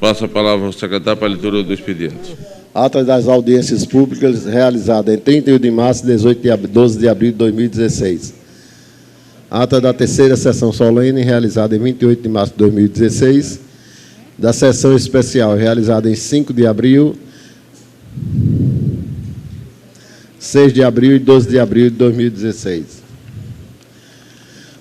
Passo a palavra ao secretário para a leitura do expediente. Atas das audiências públicas realizadas em 31 de março e 12 de abril de 2016. Ata da terceira sessão solene, realizada em 28 de março de 2016. Da sessão especial, realizada em 5 de abril, 6 de abril e 12 de abril de 2016.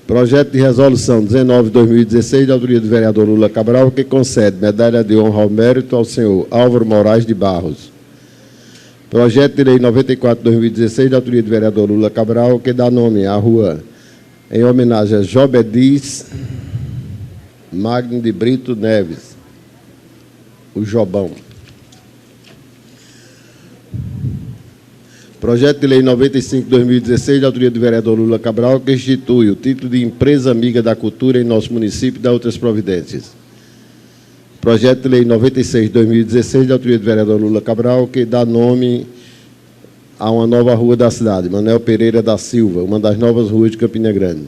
Projeto de resolução 19/2016, de autoria do vereador Lula Cabral, que concede medalha de honra ao mérito ao senhor Álvaro Moraes de Barros. Projeto de lei 94/2016, de autoria do vereador Lula Cabral, que dá nome à rua em homenagem a Jobediz Magno de Brito Neves, o Jobão. Projeto de lei 95/2016, de autoria do vereador Lula Cabral, que institui o título de Empresa Amiga da Cultura em nosso município e dá outras providências. Projeto de lei 96/2016, de autoria do vereador Lula Cabral, que dá nome a uma nova rua da cidade, Manuel Pereira da Silva, uma das novas ruas de Campina Grande.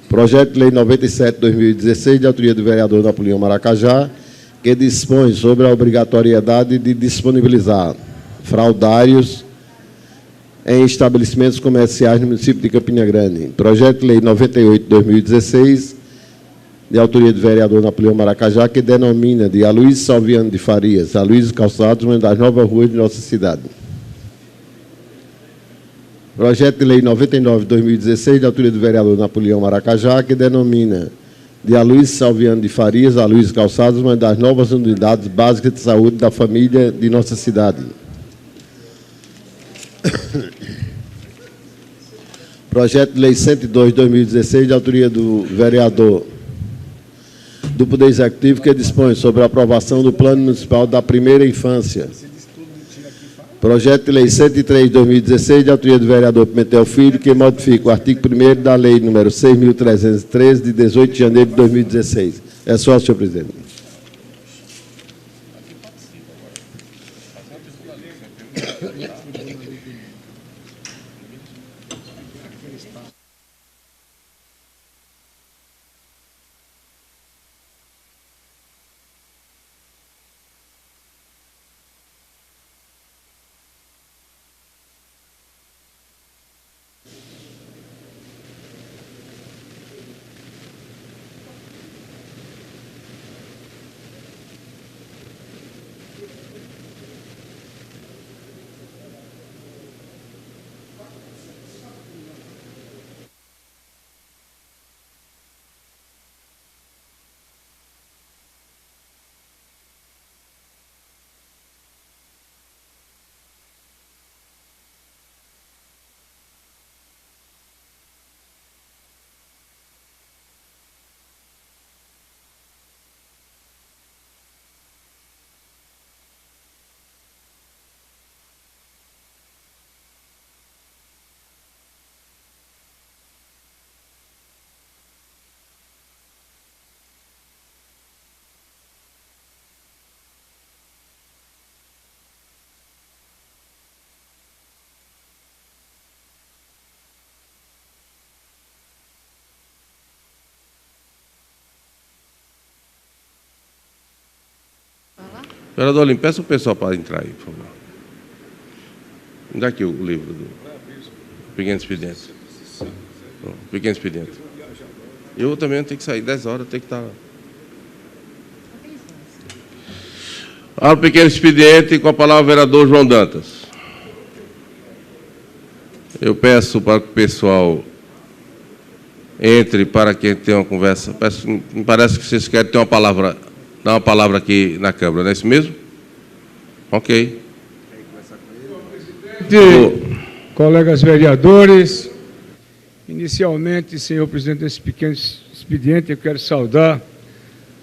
Projeto de lei 97/2016, de autoria do vereador Napoleão Maracajá, que dispõe sobre a obrigatoriedade de disponibilizar fraldários em estabelecimentos comerciais no município de Campina Grande. Projeto de lei 98/2016, de autoria do vereador Napoleão Maracajá, que denomina de Aloysio Salviano de Farias, Aloysio Calçados, uma das novas ruas de nossa cidade. Projeto de lei 99/2016, de autoria do vereador Napoleão Maracajá, que denomina de Aloysio Salviano de Farias, Aloysio Calçados, uma das novas unidades básicas de saúde da família de nossa cidade. Projeto de lei 102/2016, de autoria do vereador do Poder Executivo, que dispõe sobre a aprovação do Plano Municipal da Primeira Infância. Projeto de lei 103/2016, de autoria do vereador Pimentel Filho, que modifica o artigo 1º da lei número 6.313, de 18 de janeiro de 2016. É só, senhor presidente. Vereador Olim, peça o pessoal para entrar aí, por favor. Dá aqui o livro do Pequeno Expediente. Pequeno Expediente. Eu também tenho que sair 10 horas, tenho que estar lá. Para o Pequeno Expediente, com a palavra o vereador João Dantas. Eu peço para que o pessoal entre para que tenha uma conversa. Me parece que vocês querem ter uma palavra, dar uma palavra aqui na Câmara, não é isso mesmo? Ok. Colegas vereadores, inicialmente, senhor presidente desse pequeno expediente, eu quero saudar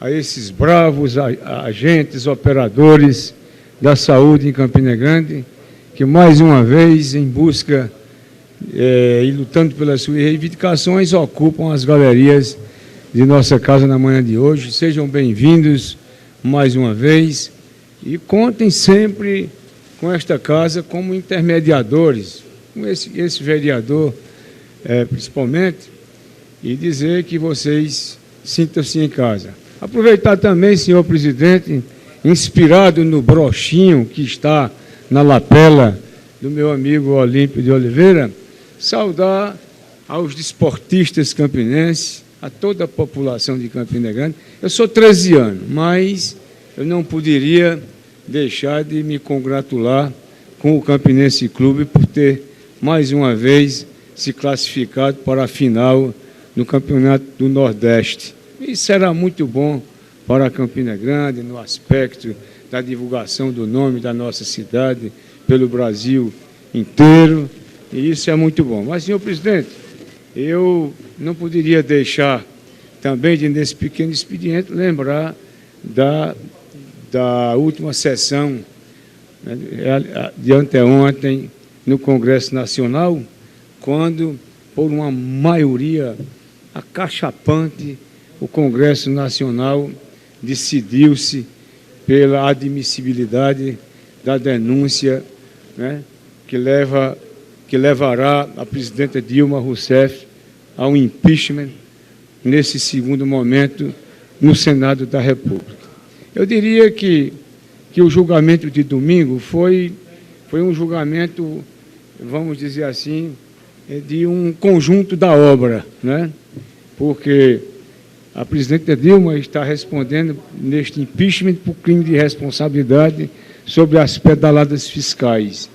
a esses bravos agentes, operadores da saúde em Campina Grande, que mais uma vez, em busca e lutando pelas suas reivindicações, ocupam as galerias de nossa casa na manhã de hoje. Sejam bem-vindos mais uma vez e contem sempre com esta casa como intermediadores, com esse vereador principalmente, e dizer que vocês sintam-se em casa. Aproveitar também, senhor presidente, inspirado no brochinho que está na lapela do meu amigo Olímpio de Oliveira, saudar aos desportistas campinenses, a toda a população de Campina Grande. Eu sou 13 anos, mas eu não poderia deixar de me congratular com o Campinense Clube por ter, mais uma vez, se classificado para a final no Campeonato do Nordeste. Isso será muito bom para Campina Grande, no aspecto da divulgação do nome da nossa cidade pelo Brasil inteiro, e isso é muito bom. Mas, senhor presidente, eu não poderia deixar também, nesse pequeno expediente, lembrar da última sessão, né, de anteontem, no Congresso Nacional, quando, por uma maioria acachapante, o Congresso Nacional decidiu-se pela admissibilidade da denúncia, né, que levará a presidenta Dilma Rousseff ao impeachment, nesse segundo momento, no Senado da República. Eu diria que o julgamento de domingo foi um julgamento, vamos dizer assim, de um conjunto da obra, né? Porque a presidenta Dilma está respondendo neste impeachment por crime de responsabilidade sobre as pedaladas fiscais.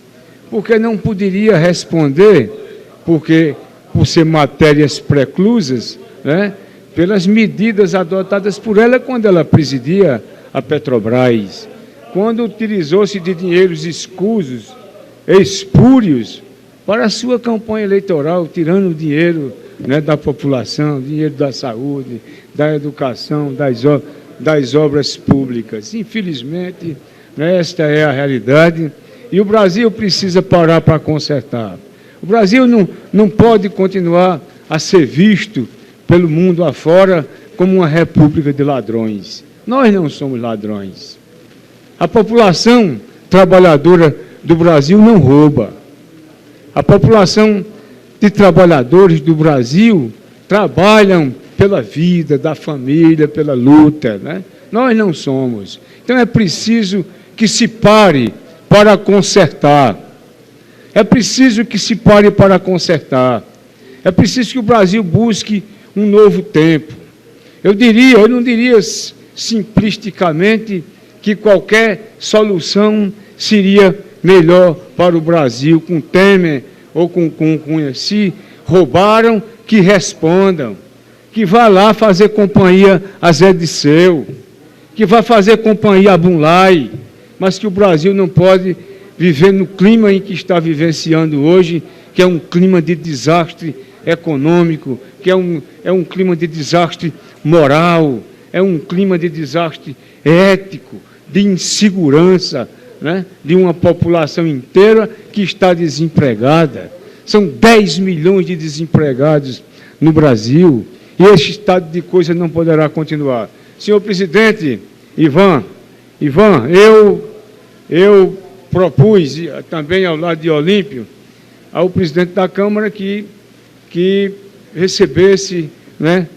Porque não poderia responder, porque por ser matérias preclusas, né, pelas medidas adotadas por ela quando ela presidia a Petrobras, quando utilizou-se de dinheiros escusos, espúrios, para a sua campanha eleitoral, tirando o dinheiro, né, da população, dinheiro da saúde, da educação, das obras públicas. Infelizmente, né, esta é a realidade, e o Brasil precisa parar para consertar. O Brasil não pode continuar a ser visto pelo mundo afora como uma república de ladrões. Nós não somos ladrões. A população trabalhadora do Brasil não rouba. A população de trabalhadores do Brasil trabalham pela vida da família, pela luta, né? Nós não somos. Então é preciso que se pare para consertar. É preciso que se pare para consertar. É preciso que o Brasil busque um novo tempo. Eu não diria simplisticamente que qualquer solução seria melhor para o Brasil, com Temer ou com Cunha. Se roubaram, que respondam, que vá lá fazer companhia a Zé Disseu, que vá fazer companhia a Bunlai, mas que o Brasil não pode viver no clima em que está vivenciando hoje, que é um clima de desastre econômico, que é um clima de desastre moral, é um clima de desastre ético, de insegurança, né, de uma população inteira que está desempregada. São 10 milhões de desempregados no Brasil, e este estado de coisa não poderá continuar. Senhor presidente, Ivan, eu propus, também ao lado de Olímpio, ao presidente da Câmara que recebesse, né,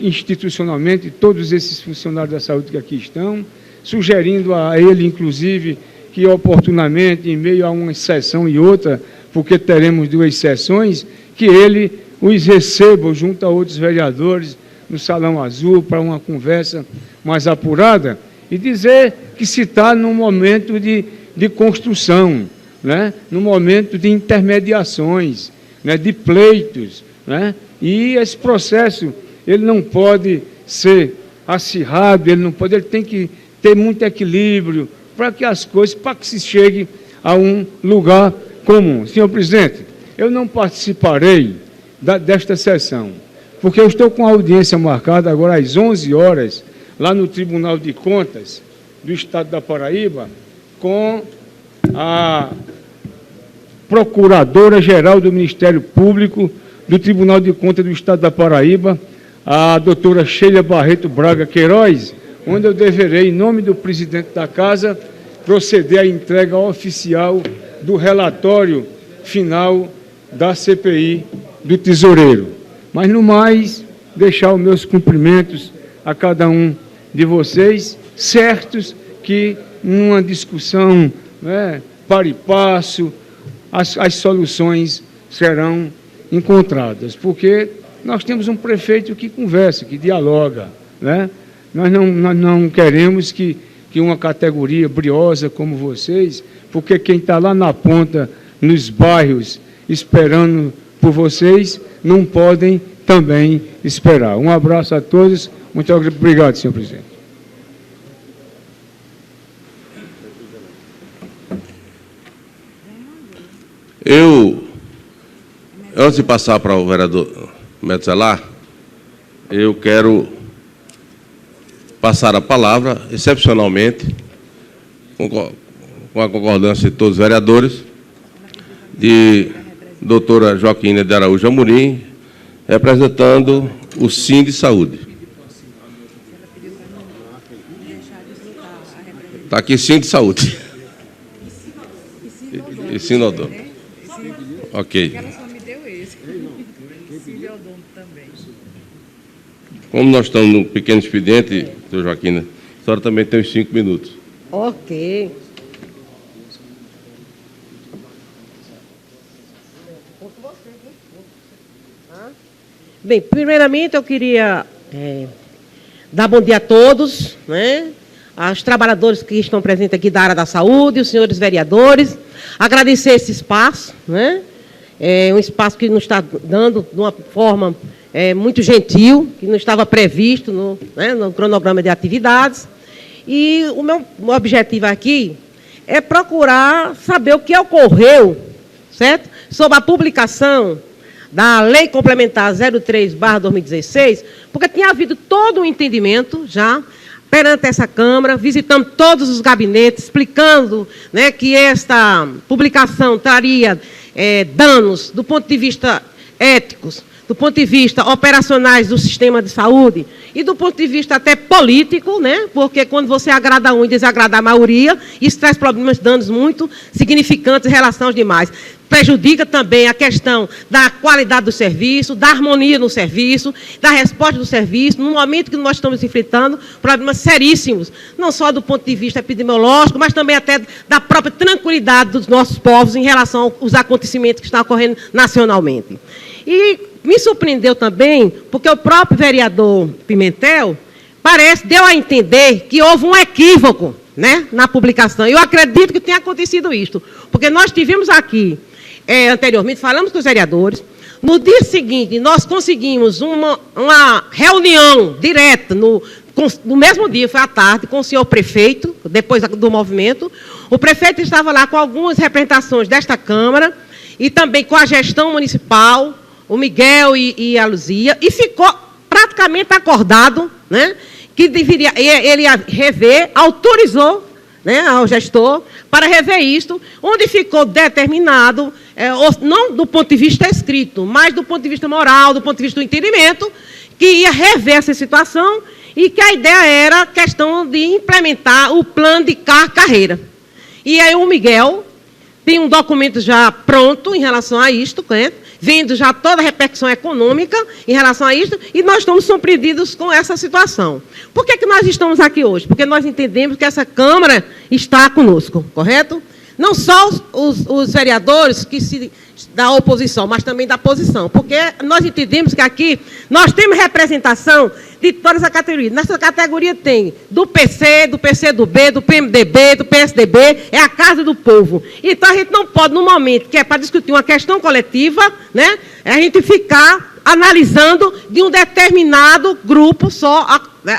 institucionalmente todos esses funcionários da saúde que aqui estão, sugerindo a ele, inclusive, que oportunamente, em meio a uma sessão e outra, porque teremos 2 sessões, que ele os receba junto a outros vereadores no Salão Azul para uma conversa mais apurada e dizer que se está num momento de construção, né? Num momento de intermediações, né? De pleitos, né? E esse processo ele não pode ser acirrado, ele tem que ter muito equilíbrio para que as coisas, para que se chegue a um lugar comum. Senhor presidente, eu não participarei desta sessão, porque eu estou com a audiência marcada agora às 11 horas, lá no Tribunal de Contas do Estado da Paraíba, com a Procuradora-Geral do Ministério Público do Tribunal de Contas do Estado da Paraíba, a doutora Sheila Barreto Braga Queiroz, onde eu deverei, em nome do presidente da Casa, proceder à entrega oficial do relatório final da CPI do Tesoureiro. Mas, no mais, deixar os meus cumprimentos a cada um de vocês, certos que numa discussão, né, para e passo, as soluções serão encontradas, porque nós temos um prefeito que conversa, que dialoga, né? Nós não queremos que uma categoria briosa como vocês, porque quem está lá na ponta, nos bairros, esperando por vocês, não podem também esperar. Um abraço a todos. Muito obrigado, senhor presidente. Antes de passar para o vereador Metzelar, eu quero passar a palavra, excepcionalmente, com a concordância de todos os vereadores, de doutora Joaquina de Araújo Amorim, representando o Sim de Saúde. Está aqui Sim de Saúde. E Sinodon. Ok. Ela só me deu esse. Sinodon também. Como nós estamos no pequeno expediente, doutora Joaquina, a senhora também tem uns 5 minutos. Ok. Bem, primeiramente eu queria dar bom dia a todos, né? Aos trabalhadores que estão presentes aqui da área da saúde, os senhores vereadores, agradecer esse espaço, né? É um espaço que nos está dando de uma forma muito gentil, que não estava previsto no cronograma de atividades. E o meu objetivo aqui é procurar saber o que ocorreu, certo? Sobre a publicação da Lei Complementar 03/2016, porque tinha havido todo um entendimento já perante essa Câmara, visitando todos os gabinetes, explicando, né, que esta publicação traria danos do ponto de vista éticos, do ponto de vista operacionais do sistema de saúde e do ponto de vista até político, né? Porque quando você agrada um e desagrada a maioria, isso traz problemas, danos muito significantes em relação aos demais. Prejudica também a questão da qualidade do serviço, da harmonia no serviço, da resposta do serviço, no momento que nós estamos enfrentando problemas seríssimos, não só do ponto de vista epidemiológico, mas também até da própria tranquilidade dos nossos povos em relação aos acontecimentos que estão ocorrendo nacionalmente. E me surpreendeu também, porque o próprio vereador Pimentel deu a entender que houve um equívoco, né, na publicação. Eu acredito que tenha acontecido isso, porque nós tivemos aqui, anteriormente, falamos com os vereadores, no dia seguinte, nós conseguimos uma reunião direta, no mesmo dia, foi à tarde, com o senhor prefeito, depois do movimento. O prefeito estava lá com algumas representações desta Câmara e também com a gestão municipal, o Miguel e a Luzia, e ficou praticamente acordado, né, que ele ia rever, autorizou, né, ao gestor para rever isto, onde ficou determinado, não do ponto de vista escrito, mas do ponto de vista moral, do ponto de vista do entendimento, que ia rever essa situação e que a ideia era a questão de implementar o plano de carreira. E aí o Miguel tem um documento já pronto em relação a isto, né, vendo já toda a repercussão econômica em relação a isso, e nós estamos surpreendidos com essa situação. Por que nós estamos aqui hoje? Porque nós entendemos que essa Câmara está conosco, correto? Não só os vereadores da oposição, mas também da posição, porque nós entendemos que aqui nós temos representação de toda essa categoria. Nessa categoria tem do PC, do PCdoB, do PMDB, do PSDB, é a casa do povo. Então, a gente não pode, no momento que é para discutir uma questão coletiva, né, a gente ficar analisando de um determinado grupo só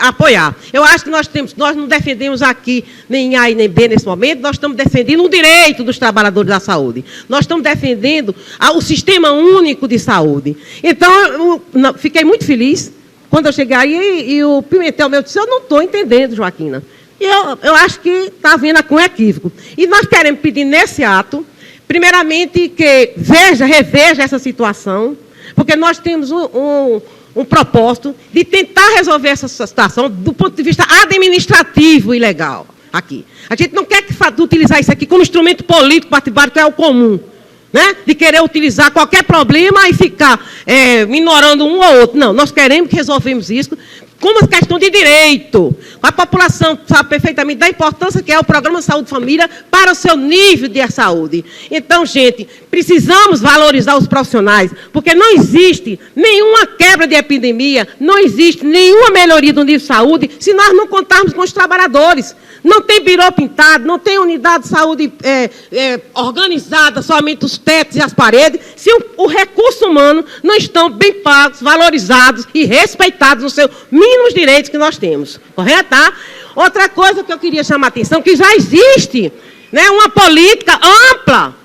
apoiar. Eu acho que nós não defendemos aqui nem A e nem B nesse momento, nós estamos defendendo o direito dos trabalhadores da saúde. Nós estamos defendendo o sistema único de saúde. Então, eu fiquei muito feliz quando eu cheguei aí e o Pimentel meu disse, eu não estou entendendo, Joaquina. E eu acho que está havendo com equívoco. E nós queremos pedir nesse ato, primeiramente, que reveja essa situação, porque nós temos um propósito de tentar resolver essa situação do ponto de vista administrativo e legal aqui. A gente não quer utilizar isso aqui como instrumento político partidário, que é o comum, né? De querer utilizar qualquer problema e ficar minorando um ou outro. Não, nós queremos que resolvemos isso, como a questão de direito. A população sabe perfeitamente da importância que é o Programa de Saúde Família para o seu nível de saúde. Então, gente, precisamos valorizar os profissionais, porque não existe nenhuma quebra de epidemia, não existe nenhuma melhoria do nível de saúde se nós não contarmos com os trabalhadores. Não tem birô pintado, não tem unidade de saúde organizada, somente os tetos e as paredes, se o recurso humano não estão bem pagos, valorizados e respeitados nos seus mínimos direitos que nós temos. Correto? Tá? Outra coisa que eu queria chamar a atenção, que já existe, né, uma política ampla,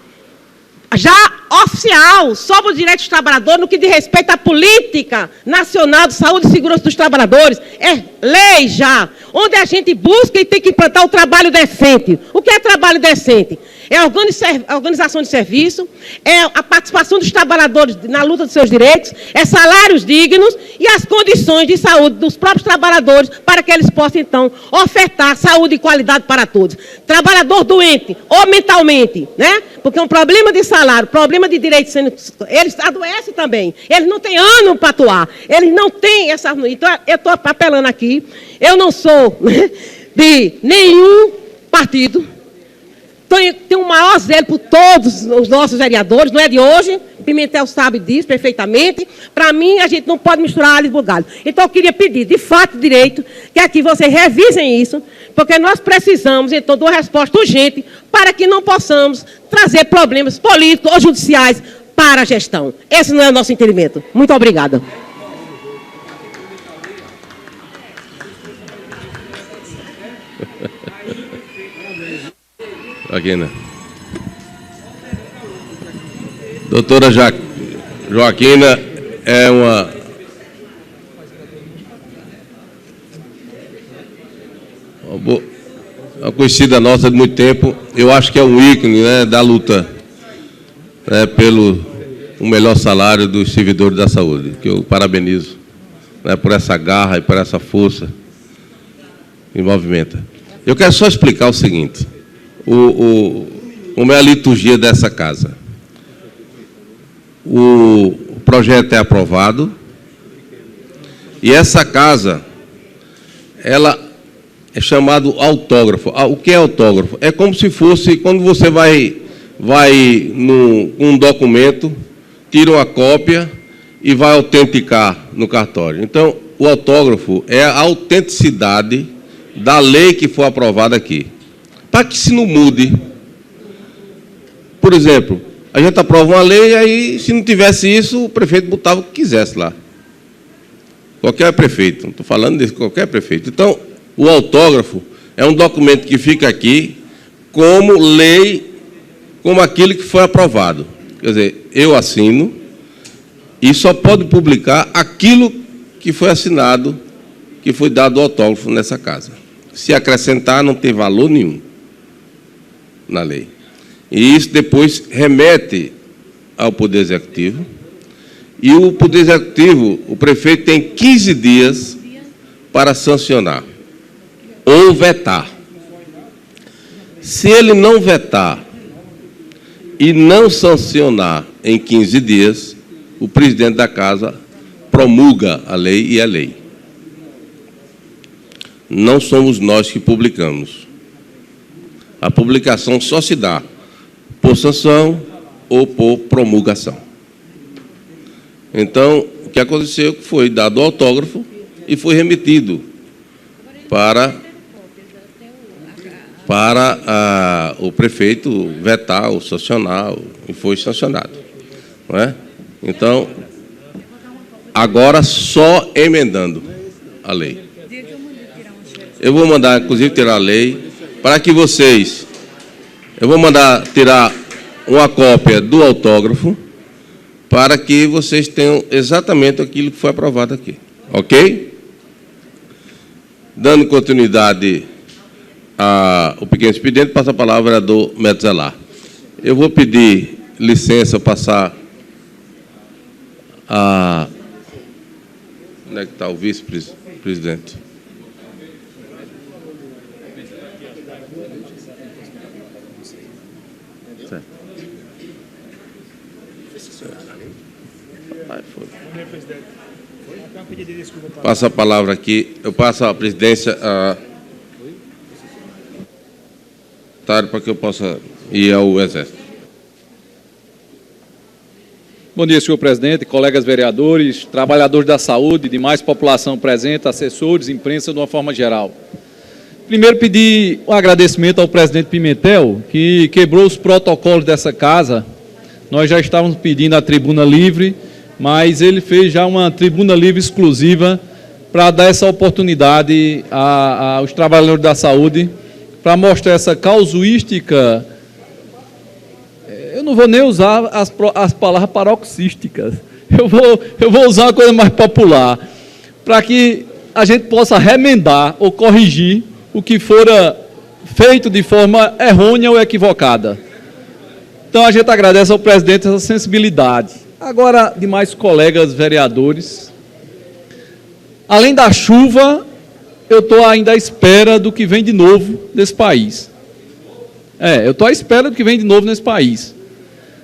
já oficial, sobre os direitos dos trabalhadores, no que diz respeito à política nacional de saúde e segurança dos trabalhadores. É lei já, onde a gente busca e tem que implantar o trabalho decente. O que é trabalho decente? É a organização de serviço, é a participação dos trabalhadores na luta dos seus direitos, é salários dignos e as condições de saúde dos próprios trabalhadores para que eles possam, então, ofertar saúde e qualidade para todos. Trabalhador doente, ou mentalmente, né? Porque é um problema de salário, problema de direitos, eles adoecem também, eles não têm ânimo para atuar, eles não têm essa... Então, eu estou apelando aqui, eu não sou, né, de nenhum partido, tenho o maior zelo por todos os nossos vereadores, não é de hoje, Pimentel sabe disso perfeitamente. Para mim, a gente não pode misturar alho e bugalho. Então, eu queria pedir, de fato, direito, que aqui vocês revisem isso, porque nós precisamos, então, de uma resposta urgente para que não possamos trazer problemas políticos ou judiciais para a gestão. Esse não é o nosso entendimento. Muito obrigada. Joaquina. Doutora Joaquina é uma conhecida nossa de muito tempo. Eu acho que é um ícone, né, da luta, né, pelo o melhor salário dos servidores da saúde, que eu parabenizo, né, por essa garra e por essa força que movimenta. Eu quero só explicar o seguinte. Como é a liturgia dessa casa. O projeto é aprovado e essa casa, ela é chamado autógrafo. O que é autógrafo? É como se fosse quando você vai num documento, tira uma cópia e vai autenticar no cartório. Então, o autógrafo é a autenticidade da lei que foi aprovada aqui. Para que se não mude. Por exemplo, a gente aprova uma lei e aí, se não tivesse isso, o prefeito botava o que quisesse lá. Qualquer prefeito, não estou falando de qualquer prefeito. Então, o autógrafo é um documento que fica aqui como lei, como aquilo que foi aprovado. Quer dizer, eu assino e só pode publicar aquilo que foi assinado, que foi dado o autógrafo nessa casa. Se acrescentar, não tem valor nenhum na lei. E isso depois remete ao Poder Executivo. E o Poder Executivo, o prefeito tem 15 dias para sancionar ou vetar. Se ele não vetar e não sancionar em 15 dias, o presidente da casa promulga a lei e é lei. Não somos nós que publicamos. A publicação só se dá por sanção ou por promulgação. Então, o que aconteceu foi dado o autógrafo e foi remetido para o prefeito vetar ou sancionar, e foi sancionado. Não é? Então, agora só emendando a lei. Eu vou mandar, inclusive, tirar a lei, para que vocês... Eu vou mandar tirar uma cópia do autógrafo, para que vocês tenham exatamente aquilo que foi aprovado aqui. Ok? Dando continuidade ao pequeno expediente, passa a palavra do Metzelar. Eu vou pedir licença, passar a... Onde é que está o vice-presidente? Passo a palavra aqui, eu passo a presidência a para que eu possa ir ao Exército. Bom dia, senhor presidente, colegas vereadores, trabalhadores da saúde, demais população presente, assessores, imprensa de uma forma geral. Primeiro, pedir um agradecimento ao presidente Pimentel, que quebrou os protocolos dessa casa. Nós já estávamos pedindo a tribuna livre, mas ele fez já uma tribuna livre exclusiva para dar essa oportunidade aos trabalhadores da saúde, para mostrar essa casuística. Eu não vou nem usar as palavras paroxísticas, eu vou usar uma coisa mais popular, para que a gente possa remendar ou corrigir o que fora feito de forma errônea ou equivocada. Então a gente agradece ao presidente essa sensibilidade. Agora, demais colegas vereadores, além da chuva, eu estou ainda à espera do que vem de novo nesse país. Eu estou à espera do que vem de novo nesse país.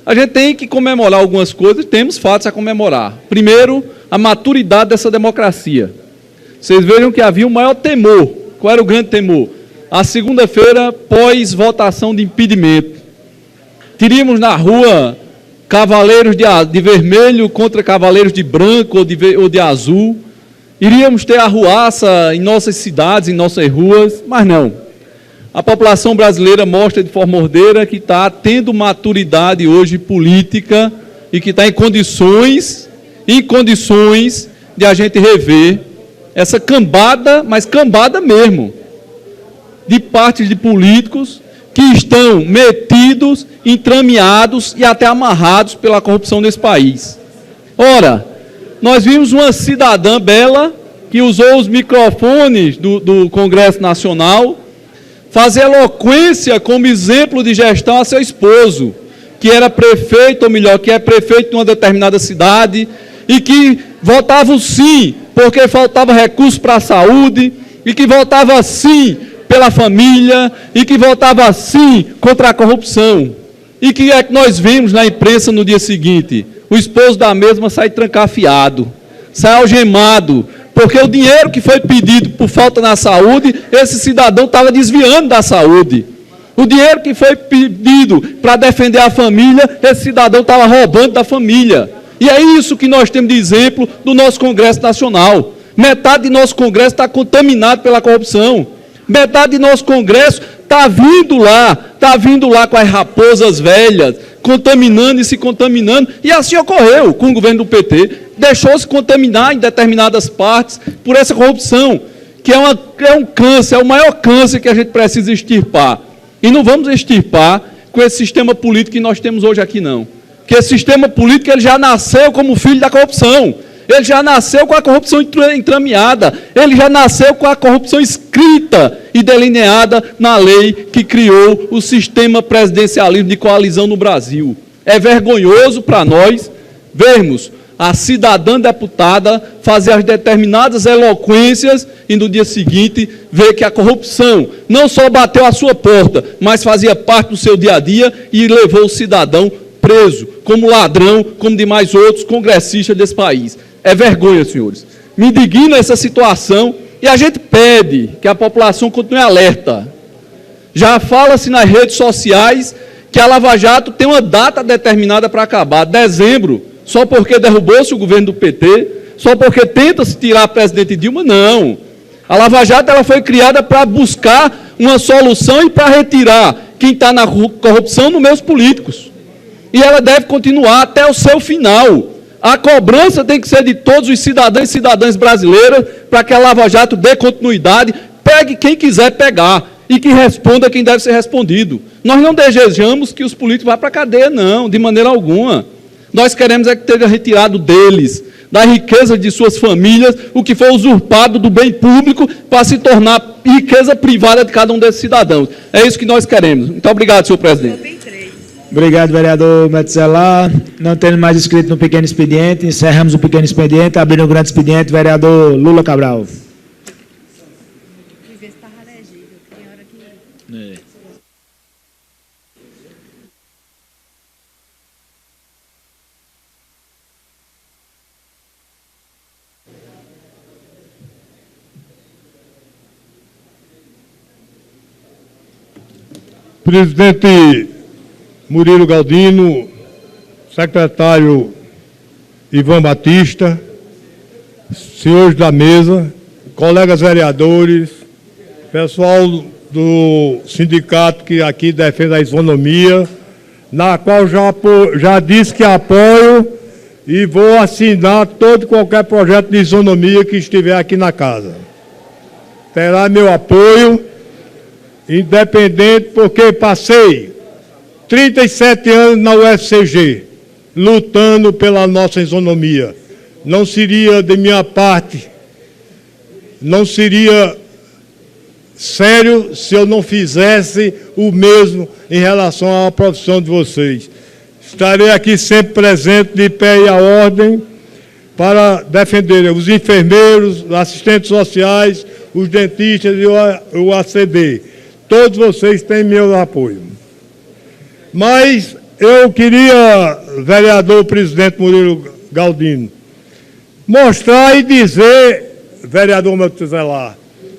A gente tem que comemorar algumas coisas, temos fatos a comemorar. Primeiro, a maturidade dessa democracia. Vocês vejam que havia um maior temor. Qual era o grande temor? A segunda-feira, pós-votação de impedimento. Teríamos na rua cavaleiros de vermelho contra cavaleiros de branco ou de azul. Iríamos ter arruaça em nossas cidades, em nossas ruas, mas não. A população brasileira mostra de forma ordeira que está tendo maturidade hoje política e que está em condições de a gente rever essa cambada, mas cambada mesmo, de partes de políticos que estão metidos, entrameados e até amarrados pela corrupção desse país. Ora, nós vimos uma cidadã bela que usou os microfones do Congresso Nacional fazer eloquência como exemplo de gestão a seu esposo, que era prefeito, ou melhor, que é prefeito de uma determinada cidade, e que votava sim, porque faltava recurso para a saúde, e que votava sim pela família, e que votava sim contra a corrupção. E que é que nós vimos na imprensa no dia seguinte? O esposo da mesma sai trancafiado, sai algemado, porque o dinheiro que foi pedido por falta na saúde, esse cidadão estava desviando da saúde. O dinheiro que foi pedido para defender a família, esse cidadão estava roubando da família. E é isso que nós temos de exemplo do nosso Congresso Nacional. Metade de nosso Congresso está contaminado pela corrupção. Metade de nosso Congresso está vindo lá com as raposas velhas, contaminando e se contaminando, e assim ocorreu com o governo do PT, deixou-se contaminar em determinadas partes por essa corrupção, que é um câncer, é o maior câncer que a gente precisa extirpar. E não vamos extirpar com esse sistema político que nós temos hoje aqui, não. Porque esse sistema político ele já nasceu como filho da corrupção. Ele já nasceu com a corrupção entrameada, ele já nasceu com a corrupção escrita e delineada na lei que criou o sistema presidencialismo de coalizão no Brasil. É vergonhoso para nós vermos a cidadã deputada fazer as determinadas eloquências e no dia seguinte ver que a corrupção não só bateu à sua porta, mas fazia parte do seu dia a dia e levou o cidadão preso, como ladrão, como demais outros congressistas desse país. É vergonha, senhores. Me indigna essa situação e a gente pede que a população continue alerta. Já fala-se nas redes sociais que a Lava Jato tem uma data determinada para acabar, dezembro, só porque derrubou-se o governo do PT, só porque tenta-se tirar a presidente Dilma, não. A Lava Jato ela foi criada para buscar uma solução e para retirar quem está na corrupção nos meios políticos. E ela deve continuar até o seu final. A cobrança tem que ser de todos os cidadãos e cidadãs brasileiras para que a Lava Jato dê continuidade, pegue quem quiser pegar e que responda quem deve ser respondido. Nós não desejamos que os políticos vá para a cadeia, não, de maneira alguma. Nós queremos é que esteja retirado deles, da riqueza de suas famílias, o que foi usurpado do bem público para se tornar riqueza privada de cada um desses cidadãos. É isso que nós queremos. Muito obrigado, senhor presidente. Obrigado, vereador Metzelar. Não tendo mais inscrito no pequeno expediente, encerramos o pequeno expediente, abrindo o grande expediente, vereador Lula Cabral. Presidente Murilo Galdino, secretário Ivan Batista, senhores da mesa, colegas vereadores, pessoal do sindicato que aqui defende a isonomia, na qual já disse que apoio e vou assinar todo e qualquer projeto de isonomia que estiver aqui na casa. Terá meu apoio, independente, porque passei 37 anos na UFCG, lutando pela nossa isonomia. Não seria de minha parte, não seria sério se eu não fizesse o mesmo em relação à profissão de vocês. Estarei aqui sempre presente, de pé e à ordem, para defender os enfermeiros, os assistentes sociais, os dentistas e o ACD. Todos vocês têm meu apoio. Mas eu queria, vereador presidente Murilo Galdino, mostrar e dizer, vereador Metzelar,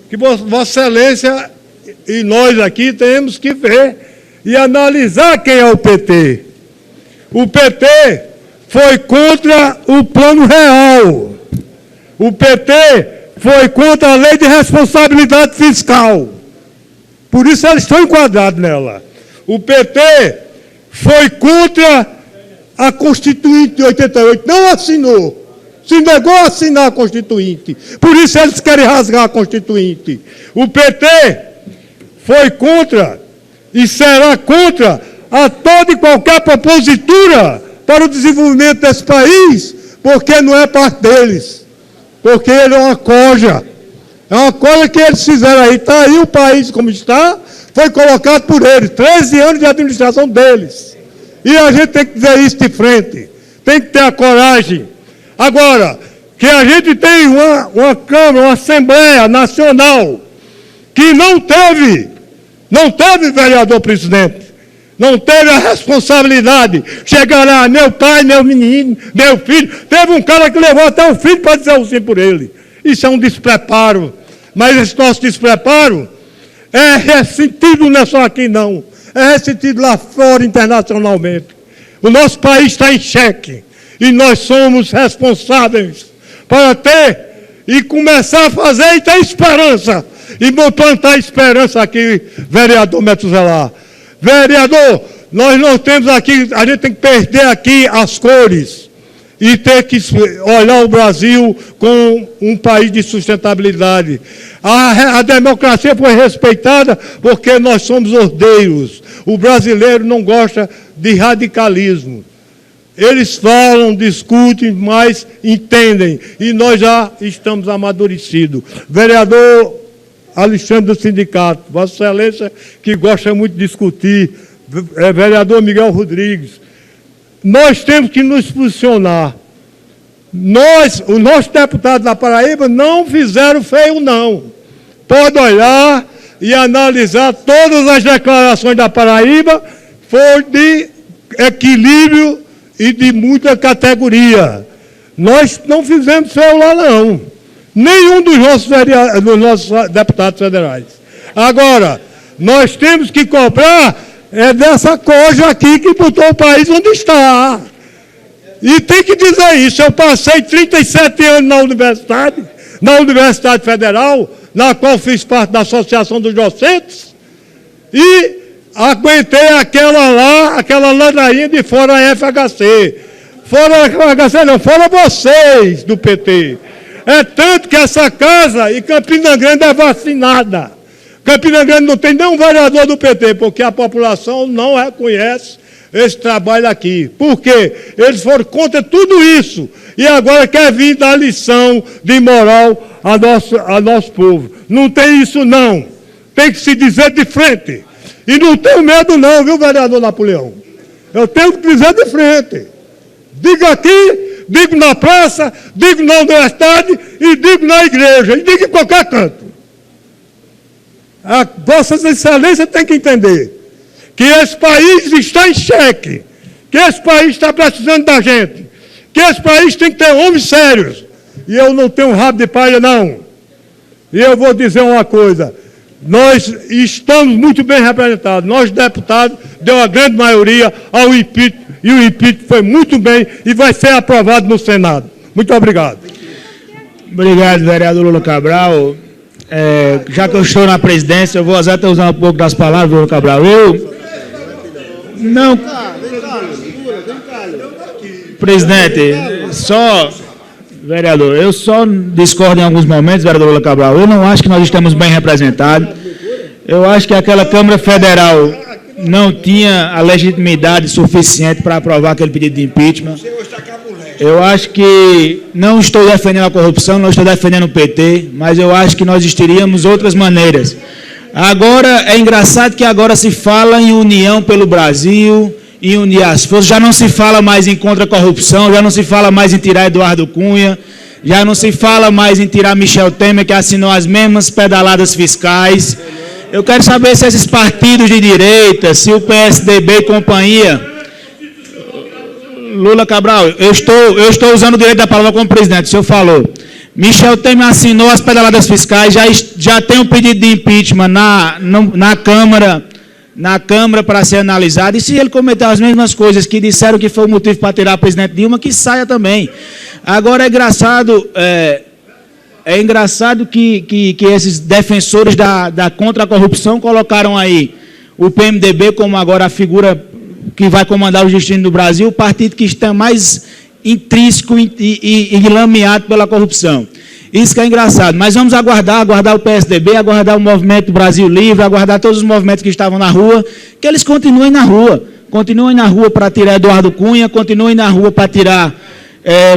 que Vossa Excelência e nós aqui temos que ver e analisar quem é o PT. O PT foi contra o Plano Real. O PT foi contra a Lei de Responsabilidade Fiscal. Por isso eles estão enquadrados nela. O PT foi contra a Constituinte de 88, não assinou. Se negou a assinar a Constituinte. Por isso eles querem rasgar a Constituinte. O PT foi contra e será contra a toda e qualquer propositura para o desenvolvimento desse país, porque não é parte deles. Porque ele é uma coja. É uma coisa que eles fizeram aí. Está aí o país como está, foi colocado por eles. 13 anos de administração deles. E a gente tem que dizer isso de frente. Tem que ter a coragem. Agora, que a gente tem uma Câmara, uma Assembleia Nacional, que não teve, vereador presidente, não teve a responsabilidade. Chegar lá, meu pai, meu menino, meu filho, teve um cara que levou até o filho para dizer o sim por ele. Isso é um despreparo. Mas esse nosso despreparo é ressentido, não é só aqui não, é ressentido lá fora internacionalmente. O nosso país está em xeque. E nós somos responsáveis para ter e começar a fazer e ter esperança. E vou plantar esperança aqui, vereador Metzelar. Vereador, nós não temos aqui, a gente tem que perder aqui as cores e ter que olhar o Brasil como um país de sustentabilidade. A democracia foi respeitada porque nós somos ordeiros. O brasileiro não gosta de radicalismo. Eles falam, discutem, mas entendem. E nós já estamos amadurecidos. Vereador Alexandre do Sindicato, Vossa Excelência, que gosta muito de discutir, vereador Miguel Rodrigues, nós temos que nos posicionar. Os nossos deputados da Paraíba não fizeram feio, não. Pode olhar e analisar todas as declarações da Paraíba, foi de equilíbrio e de muita categoria. Nós não fizemos feio lá, não. Nenhum dos nossos deputados federais. Agora, nós temos que cobrar dessa coisa aqui que botou o país onde está. E tem que dizer isso. Eu passei 37 anos na Universidade Federal, na qual fiz parte da Associação dos Docentes, e aguentei aquela ladainha de fora FHC. Fora FHC não, fora vocês do PT. É tanto que essa casa e Campina Grande é vacinada. Campina Grande não tem nenhum vereador do PT, porque a população não reconhece esse trabalho aqui. Por quê? Eles foram contra tudo isso. E agora quer vir dar lição de moral a nosso povo. Não tem isso, não. Tem que se dizer de frente. E não tenho medo não, viu, vereador Napoleão? Eu tenho que dizer de frente. Digo aqui, digo na praça, digo na universidade e digo na igreja, e digo em qualquer canto. A Vossas Excelências tem que entender que esse país está em xeque, que esse país está precisando da gente, que esse país tem que ter homens sérios. E eu não tenho rabo de palha, não. E eu vou dizer uma coisa, nós estamos muito bem representados. Nós, deputados, deu a grande maioria ao impeachment, e o impeachment foi muito bem e vai ser aprovado no Senado. Muito obrigado. Obrigado, vereador Lula Cabral. Já que eu estou na presidência, eu vou até usar um pouco das palavras do Lula Cabral. Não... Presidente, vereador, eu só discordo em alguns momentos, vereador Lula Cabral. Eu não acho que nós estamos bem representados. Eu acho que aquela Câmara Federal não tinha a legitimidade suficiente para aprovar aquele pedido de impeachment. Eu acho que não estou defendendo a corrupção, não estou defendendo o PT, mas eu acho que nós teríamos outras maneiras. Agora, é engraçado que agora se fala em união pelo Brasil, em unir as forças, já não se fala mais em contra a corrupção, já não se fala mais em tirar Eduardo Cunha, já não se fala mais em tirar Michel Temer, que assinou as mesmas pedaladas fiscais. Eu quero saber se esses partidos de direita, se o PSDB e companhia... Lula Cabral, eu estou usando o direito da palavra como presidente, o senhor falou. Michel Temer assinou as pedaladas fiscais, já tem um pedido de impeachment na Câmara para ser analisado, e se ele cometeu as mesmas coisas que disseram que foi o motivo para tirar a presidente Dilma, que saia também. Agora é engraçado que esses defensores da contra a corrupção colocaram aí o PMDB como agora a figura que vai comandar o destino do Brasil, o partido que está mais intrínseco e lameado pela corrupção. Isso que é engraçado, mas vamos aguardar o PSDB, aguardar o Movimento Brasil Livre, aguardar todos os movimentos que estavam na rua, que eles continuem na rua para tirar Eduardo Cunha, continuem na rua para tirar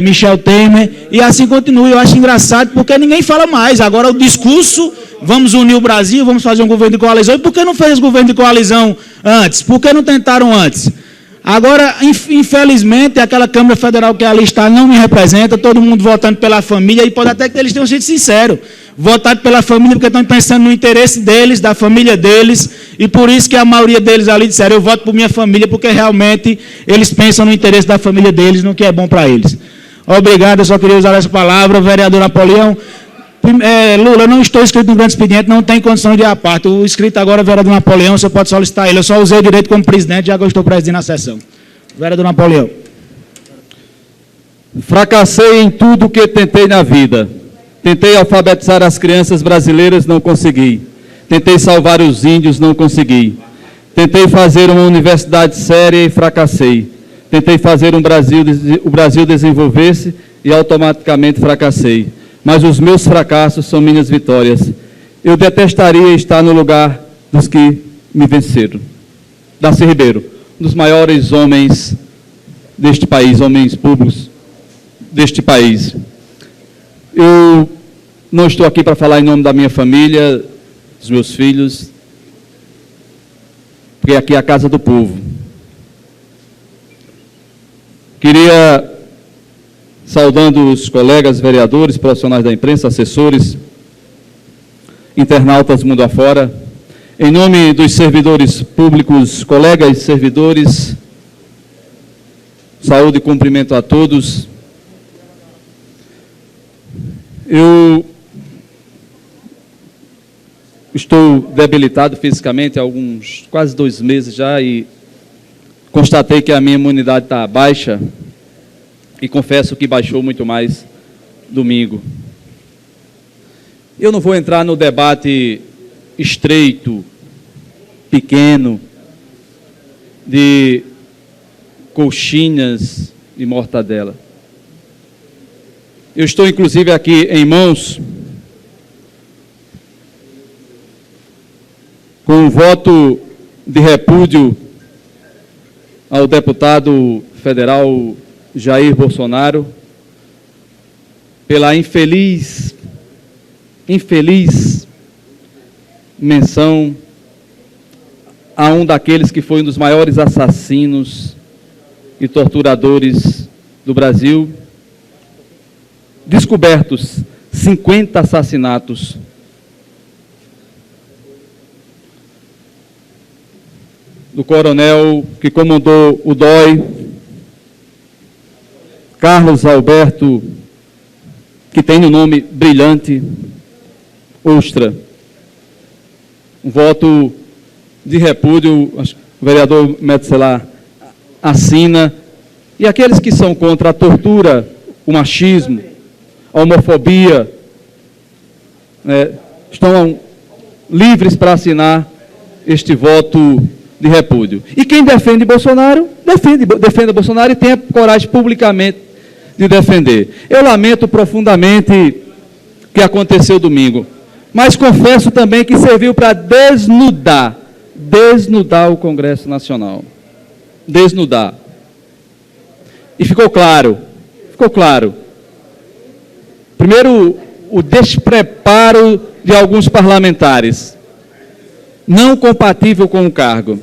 Michel Temer, e assim continue. Eu acho engraçado, porque ninguém fala mais. Agora o discurso, vamos unir o Brasil, vamos fazer um governo de coalizão, e por que não fez governo de coalizão antes? Por que não tentaram antes? Agora, infelizmente, aquela Câmara Federal que ali está não me representa, todo mundo votando pela família, e pode até que eles tenham sido sinceros, votado pela família porque estão pensando no interesse deles, da família deles, e por isso que a maioria deles ali disseram, eu voto por minha família, porque realmente eles pensam no interesse da família deles, no que é bom para eles. Obrigado, eu só queria usar essa palavra, vereador Napoleão. Lula, eu não estou inscrito no grande expediente, não tem condição de ir à parte. O inscrito agora é o vereador Napoleão, você pode solicitar ele. Eu só usei o direito como presidente, já que eu estou presidindo a sessão. Vereador Napoleão. Fracassei em tudo que tentei na vida. Tentei alfabetizar as crianças brasileiras, não consegui. Tentei salvar os índios, não consegui. Tentei fazer uma universidade séria e fracassei. Tentei fazer o Brasil desenvolver-se e automaticamente fracassei. Mas os meus fracassos são minhas vitórias. Eu detestaria estar no lugar dos que me venceram. Darcy Ribeiro, um dos maiores homens deste país, homens públicos deste país. Eu não estou aqui para falar em nome da minha família, dos meus filhos, porque aqui é a casa do povo. Queria, saudando os colegas vereadores, profissionais da imprensa, assessores, internautas mundo afora, em nome dos servidores públicos, colegas servidores, saúde e cumprimento a todos. Eu estou debilitado fisicamente há quase 2 meses já e constatei que a minha imunidade está baixa e confesso que baixou muito mais domingo. Eu não vou entrar no debate estreito, pequeno, de coxinhas e mortadela. Eu estou, inclusive, aqui em mãos com um voto de repúdio ao deputado federal Jair Bolsonaro pela infeliz menção a um daqueles que foi um dos maiores assassinos e torturadores do Brasil. Descobertos 50 assassinatos. Do coronel que comandou o DOI, Carlos Alberto, que tem o nome brilhante, Ustra. um voto de repúdio, o vereador Metzeler assina, e aqueles que são contra a tortura, o machismo, a homofobia, estão livres para assinar este voto de repúdio. E quem defende Bolsonaro, defende Bolsonaro e tem a coragem publicamente de defender. Eu lamento profundamente o que aconteceu domingo, mas confesso também que serviu para desnudar o Congresso Nacional. Desnudar. E ficou claro. Primeiro, o despreparo de alguns parlamentares, não compatível com o cargo.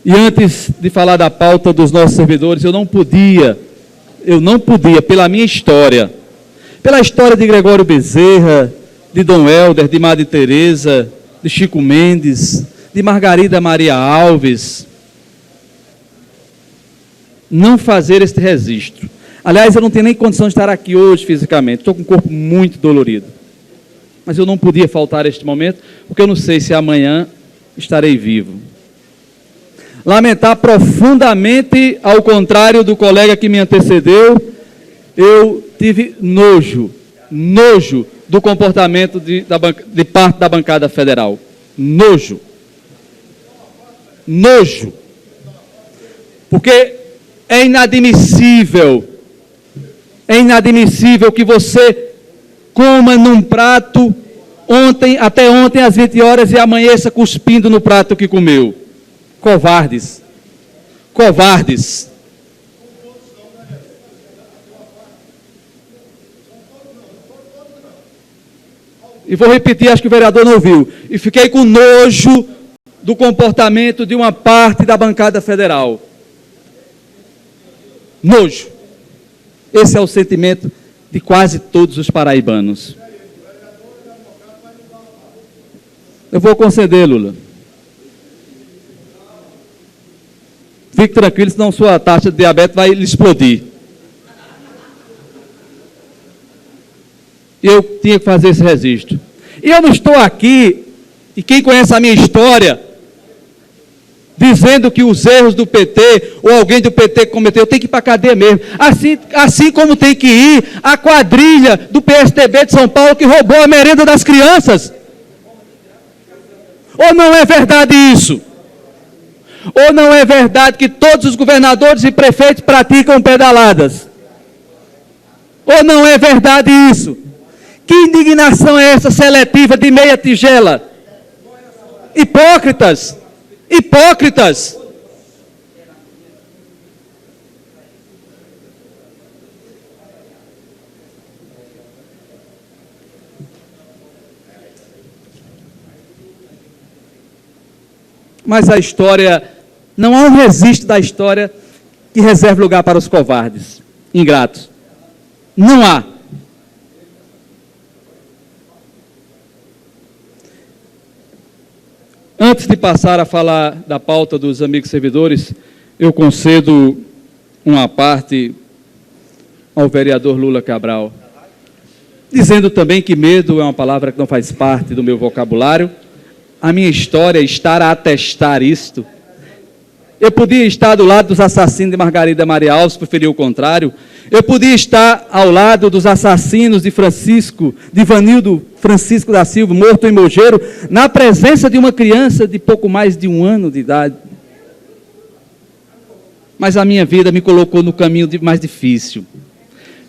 E antes de falar da pauta dos nossos servidores, eu não podia, pela minha história, pela história de Gregório Bezerra, de Dom Helder, de Madre Teresa, de Chico Mendes, de Margarida Maria Alves, não fazer este registro. Aliás, eu não tenho nem condição de estar aqui hoje fisicamente, estou com o corpo muito dolorido. Mas eu não podia faltar a este momento, porque eu não sei se amanhã estarei vivo. Lamentar profundamente, ao contrário do colega que me antecedeu, eu tive nojo do comportamento de parte da bancada federal. Nojo. Porque é inadmissível que você coma num prato até ontem às 20 horas e amanheça cuspindo no prato que comeu. Covardes. E vou repetir, acho que o vereador não ouviu. E fiquei com nojo do comportamento de uma parte da bancada federal. Nojo. Esse é o sentimento de quase todos os paraibanos. Eu vou conceder, Lula. Fique tranquilo, senão sua taxa de diabetes vai explodir. Eu tinha que fazer esse registro. E eu não estou aqui, e quem conhece a minha história, dizendo que os erros do PT, ou alguém do PT cometeu, tem que ir para a cadeia mesmo. Assim como tem que ir a quadrilha do PSDB de São Paulo que roubou a merenda das crianças. Ou não é verdade isso? Ou não é verdade que todos os governadores e prefeitos praticam pedaladas? Ou não é verdade isso? Que indignação é essa seletiva de meia tigela? Hipócritas! Mas a história, não há um registro da história que reserve lugar para os covardes, ingratos. Não há. Antes de passar a falar da pauta dos amigos servidores, eu concedo uma parte ao vereador Lula Cabral, dizendo também que medo é uma palavra que não faz parte do meu vocabulário. A minha história está a atestar isto. Eu podia estar do lado dos assassinos de Margarida Maria Alves, preferi o contrário. Eu podia estar ao lado dos assassinos de Ivanildo Francisco da Silva, morto em Mogeiro, na presença de uma criança de pouco mais de 1 ano de idade. Mas a minha vida me colocou no caminho mais difícil.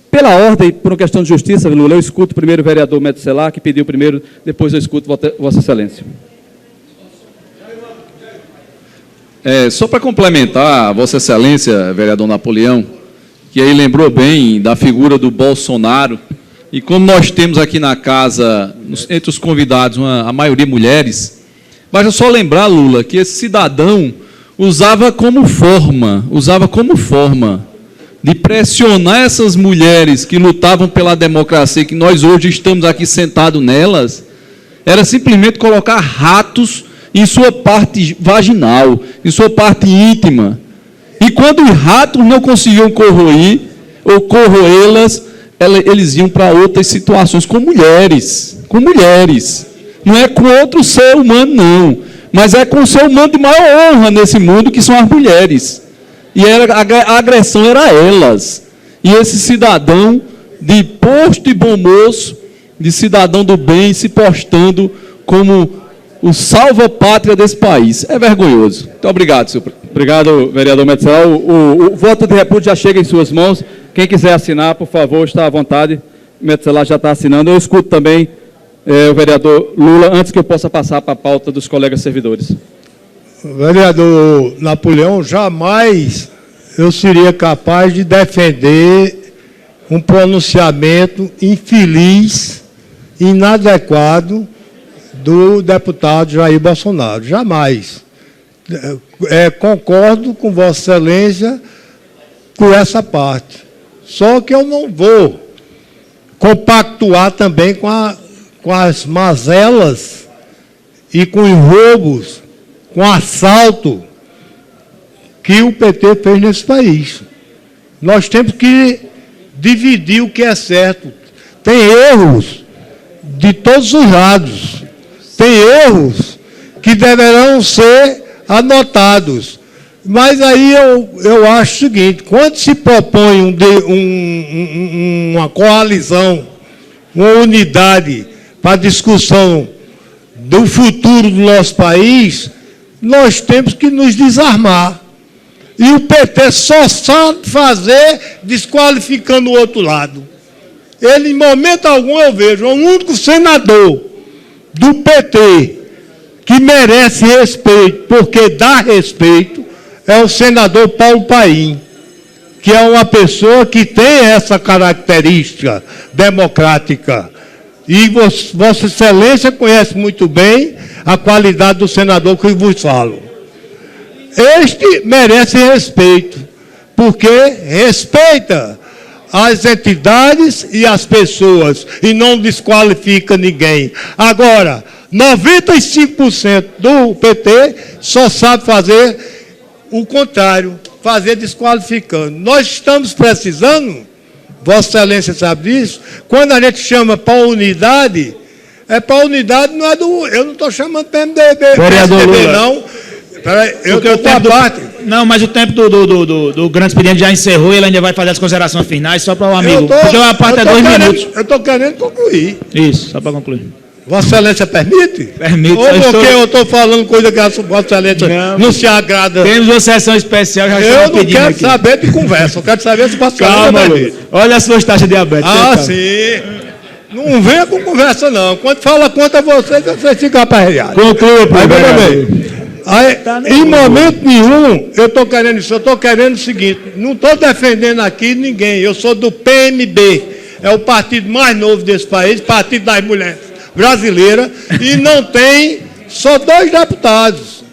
Pela ordem, por uma questão de justiça, Lula, eu escuto primeiro o vereador Metzeler, que pediu primeiro, depois eu escuto Vossa Excelência. Só para complementar, Vossa Excelência, vereador Napoleão, que aí lembrou bem da figura do Bolsonaro, e como nós temos aqui na casa, entre os convidados, a maioria mulheres, basta só lembrar, Lula, que esse cidadão usava como forma de pressionar essas mulheres que lutavam pela democracia, que nós hoje estamos aqui sentados nelas, era simplesmente colocar ratos em sua parte vaginal, em sua parte íntima. E quando os ratos não conseguiam corroer ou corroê-las, eles iam para outras situações, com mulheres. Não é com outro ser humano, não. Mas é com o ser humano de maior honra nesse mundo, que são as mulheres. E a agressão era a elas. E esse cidadão de posto e bom moço, de cidadão do bem, se postando como o salva-pátria desse país. É vergonhoso. Muito obrigado, senhor presidente. Obrigado, vereador Metzeler. O voto de repúdio já chega em suas mãos. Quem quiser assinar, por favor, está à vontade. Metzeler já está assinando. Eu escuto também o vereador Lula, antes que eu possa passar para a pauta dos colegas servidores. Vereador Napoleão, jamais eu seria capaz de defender um pronunciamento infeliz, inadequado do deputado Jair Bolsonaro. Jamais. Concordo com Vossa Excelência com essa parte. Só que eu não vou compactuar também com as mazelas e com os roubos, com o assalto que o PT fez nesse país. Nós temos que dividir o que é certo. Tem erros de todos os lados. Tem erros que deverão ser anotados. Mas aí eu acho o seguinte, quando se propõe uma coalizão, uma unidade para discussão do futuro do nosso país, nós temos que nos desarmar. E o PT só sabe fazer desqualificando o outro lado. Ele, em momento algum, eu vejo, o único senador do PT que merece respeito, porque dá respeito, é o senador Paulo Paim, que é uma pessoa que tem essa característica democrática. E Vossa Excelência conhece muito bem a qualidade do senador que vos falo. Este merece respeito, porque respeita as entidades e as pessoas e não desqualifica ninguém. Agora, 95% do PT só sabe fazer o contrário, fazer desqualificando. Nós estamos precisando, Vossa Excelência sabe disso, quando a gente chama para unidade, para unidade não é do... Eu não estou chamando PMDB, vereador PSDB, Lula. não. Eu estou com a parte... Não, mas o tempo do grande expediente já encerrou e ele ainda vai fazer as considerações finais, só para o amigo. Porque a parte é 2 minutos. Eu estou querendo concluir. Isso, só para concluir. Vossa Excelência permite? Permite. Ou porque eu estou falando coisa que a Vossa Excelência não se agrada? Temos uma sessão especial, já eu não quero aqui. saber de conversa, eu quero saber se Vossa Excelência Calma, permite. olha as suas taxas de diabetes. Sim. Não venha com conversa, não. Quando fala contra vocês ficam aperreados. Conclua, professor. Em momento nenhum, eu estou querendo isso. Eu estou querendo o seguinte, não estou defendendo aqui ninguém. Eu sou do PMB. É o partido mais novo desse país, Partido das Mulheres Brasileiras, e não tem só 2 deputados,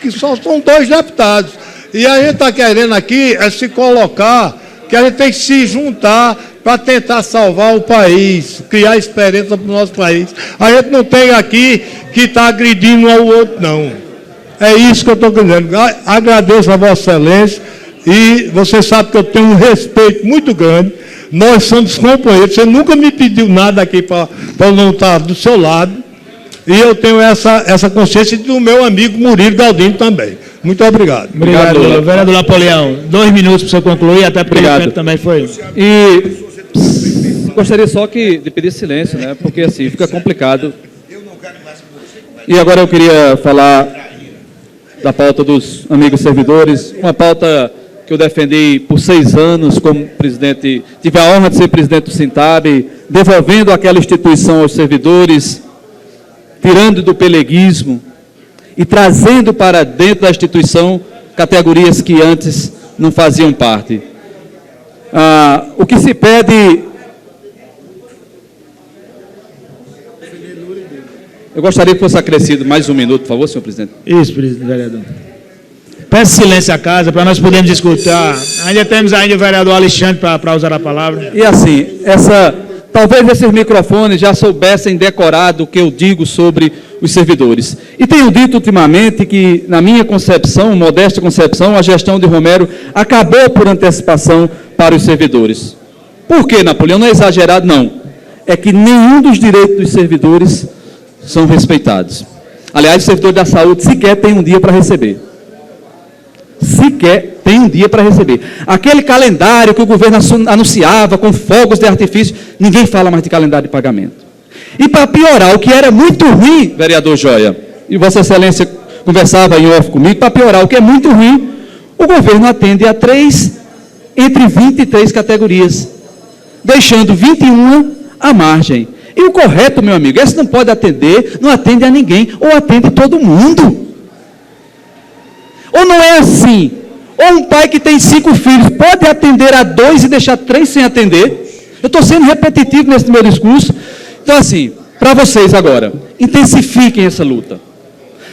que só são 2 deputados. E a gente está querendo aqui se colocar, que a gente tem que se juntar para tentar salvar o país, criar esperança para o nosso país. A gente não tem aqui que está agredindo um ao outro, não. É isso que eu estou dizendo. Agradeço a Vossa Excelência e você sabe que eu tenho um respeito muito grande. Nós somos companheiros. Você nunca me pediu nada aqui para eu não estar do seu lado. E eu tenho essa consciência do meu amigo Murilo Galdino também. Muito obrigado. Obrigado, Lula. Vereador Napoleão, 2 minutos para o senhor concluir, até porque o tempo também foi. E gostaria só de pedir silêncio, né? Porque assim fica complicado. E agora eu queria falar da pauta dos amigos servidores, uma pauta que eu defendi por 6 anos como presidente, tive a honra de ser presidente do Sintab, devolvendo aquela instituição aos servidores, tirando do peleguismo e trazendo para dentro da instituição categorias que antes não faziam parte. O que se pede... Eu gostaria que fosse acrescido mais 1 minuto, por favor, senhor presidente. Isso, presidente, vereador. Peço silêncio à casa para nós podermos escutar. Ainda temos o vereador Alexandre para usar a palavra. E assim, talvez esses microfones já soubessem decorado o que eu digo sobre os servidores. E tenho dito ultimamente que, na minha concepção, modesta concepção, a gestão de Romero acabou por antecipação para os servidores. Por quê, Napoleão? Não é exagerado, não. É que nenhum dos direitos dos servidores são respeitados. Aliás, o servidor da saúde sequer tem um dia para receber. Sequer tem um dia para receber. Aquele calendário que o governo anunciava com fogos de artifício, ninguém fala mais de calendário de pagamento. E para piorar, o que era muito ruim, vereador Joia, e Vossa Excelência conversava em off comigo, para piorar, o que é muito ruim, o governo atende a entre 23 categorias, deixando 21 à margem. E o correto, meu amigo, esse não pode atender, não atende a ninguém, ou atende todo mundo. Ou não é assim? Ou um pai que tem 5 filhos pode atender a 2 e deixar 3 sem atender? Eu estou sendo repetitivo nesse meu discurso. Então, assim, para vocês agora, intensifiquem essa luta.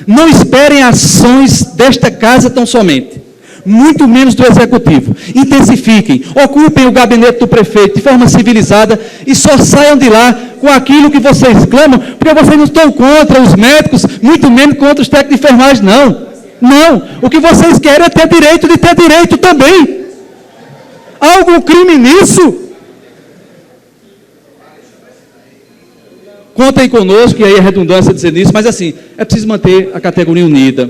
Não esperem ações desta casa tão somente, muito menos do Executivo. Intensifiquem, ocupem o gabinete do prefeito de forma civilizada e só saiam de lá com aquilo que vocês clamam, porque vocês não estão contra os médicos, muito menos contra os técnicos de enfermagem, não. Não, o que vocês querem é ter direito de ter direito também. Há algum crime nisso? Contem conosco, e aí é redundância dizer nisso, mas assim, é preciso manter a categoria unida.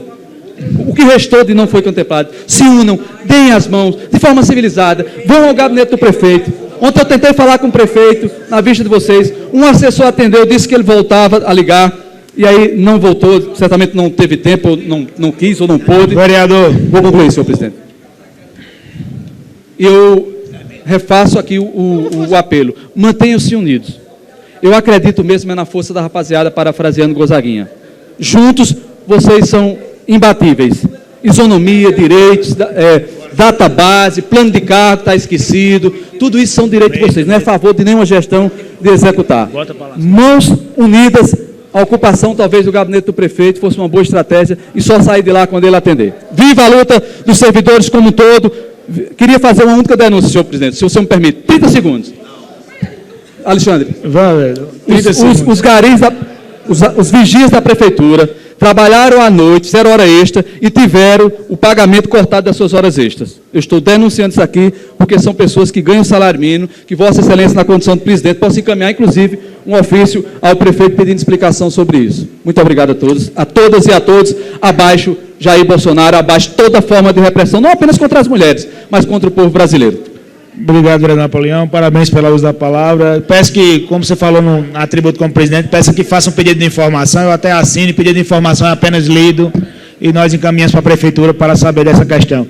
O que restou de não foi contemplado, se unam, deem as mãos, de forma civilizada, vão ao gabinete do prefeito. Ontem eu tentei falar com o prefeito, na vista de vocês, um assessor atendeu, disse que ele voltava a ligar, e aí não voltou, certamente não teve tempo, ou não quis, ou não pôde. Vereador. Vou concluir, senhor presidente. Eu refaço aqui o apelo, mantenham-se unidos. Eu acredito mesmo na força da rapaziada, parafraseando Gonzaguinha. Juntos, vocês são imbatíveis. Isonomia, direitos, database, plano de cargo está esquecido, tudo isso são direitos de vocês, não é a favor de nenhuma gestão de executar. Mãos unidas, a ocupação talvez do gabinete do prefeito fosse uma boa estratégia e só sair de lá quando ele atender. Viva a luta dos servidores como um todo. Queria fazer uma única denúncia, senhor presidente, se o senhor me permite. 30 segundos. Alexandre, os garis, os vigias da prefeitura trabalharam à noite, 0 hora extra, e tiveram o pagamento cortado das suas horas extras. Eu estou denunciando isso aqui, porque são pessoas que ganham salário mínimo, que Vossa Excelência, na condição de presidente, possa encaminhar, inclusive, um ofício ao prefeito pedindo explicação sobre isso. Muito obrigado a todos, a todas e a todos. Abaixo Jair Bolsonaro, abaixo toda forma de repressão, não apenas contra as mulheres, mas contra o povo brasileiro. Obrigado, vereador Napoleão. Parabéns pela uso da palavra. Peço que, como você falou no atributo como presidente, peço que faça um pedido de informação. Eu até assino, pedido de informação é apenas lido e nós encaminhamos para a prefeitura para saber dessa questão.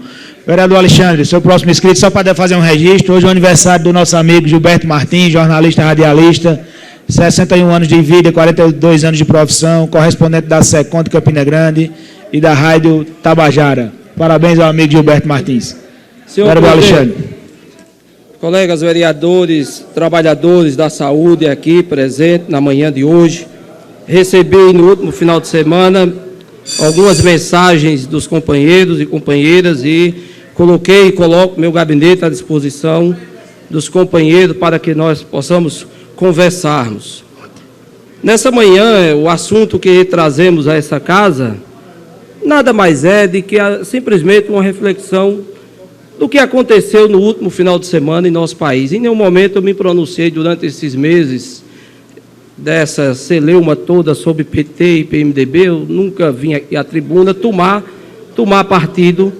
Vereador Alexandre, seu próximo inscrito, só para fazer um registro. Hoje é o aniversário do nosso amigo Gilberto Martins, jornalista radialista, 61 anos de vida, 42 anos de profissão, correspondente da SECOM de Campina Grande e da Rádio Tabajara. Parabéns ao amigo Gilberto Martins. Vereador Alexandre. Colegas vereadores, trabalhadores da saúde aqui presentes na manhã de hoje, recebi no último final de semana algumas mensagens dos companheiros e companheiras e coloco meu gabinete à disposição dos companheiros para que nós possamos conversarmos. Nessa manhã, o assunto que trazemos a essa casa nada mais é do que simplesmente uma reflexão do que aconteceu no último final de semana em nosso país. Em nenhum momento eu me pronunciei durante esses meses dessa celeuma toda sobre PT e PMDB, eu nunca vim aqui à tribuna tomar partido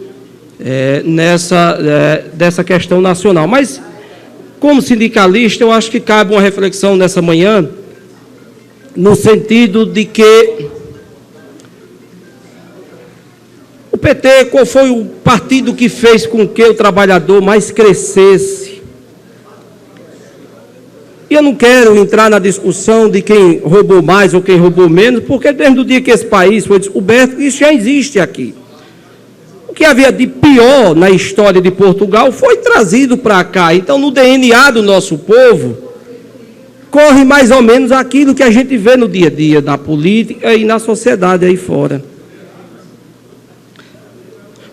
dessa questão nacional. Mas, como sindicalista, eu acho que cabe uma reflexão nessa manhã, no sentido de que o PT, qual foi o partido que fez com que o trabalhador mais crescesse? E eu não quero entrar na discussão de quem roubou mais ou quem roubou menos, porque desde o dia que esse país foi descoberto, isso já existe aqui. O que havia de pior na história de Portugal foi trazido para cá. Então, no DNA do nosso povo, corre mais ou menos aquilo que a gente vê no dia a dia, na política e na sociedade aí fora.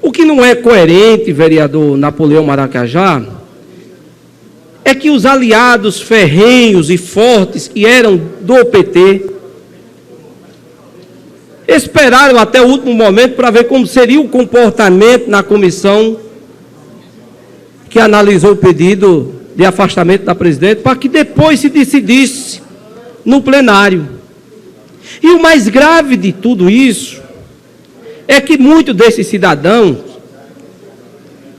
O que não é coerente, vereador Napoleão Maracajá, é que os aliados ferrenhos e fortes que eram do PT esperaram até o último momento para ver como seria o comportamento na comissão que analisou o pedido de afastamento da presidente, para que depois se decidisse no plenário. E o mais grave de tudo isso é que muitos desses cidadãos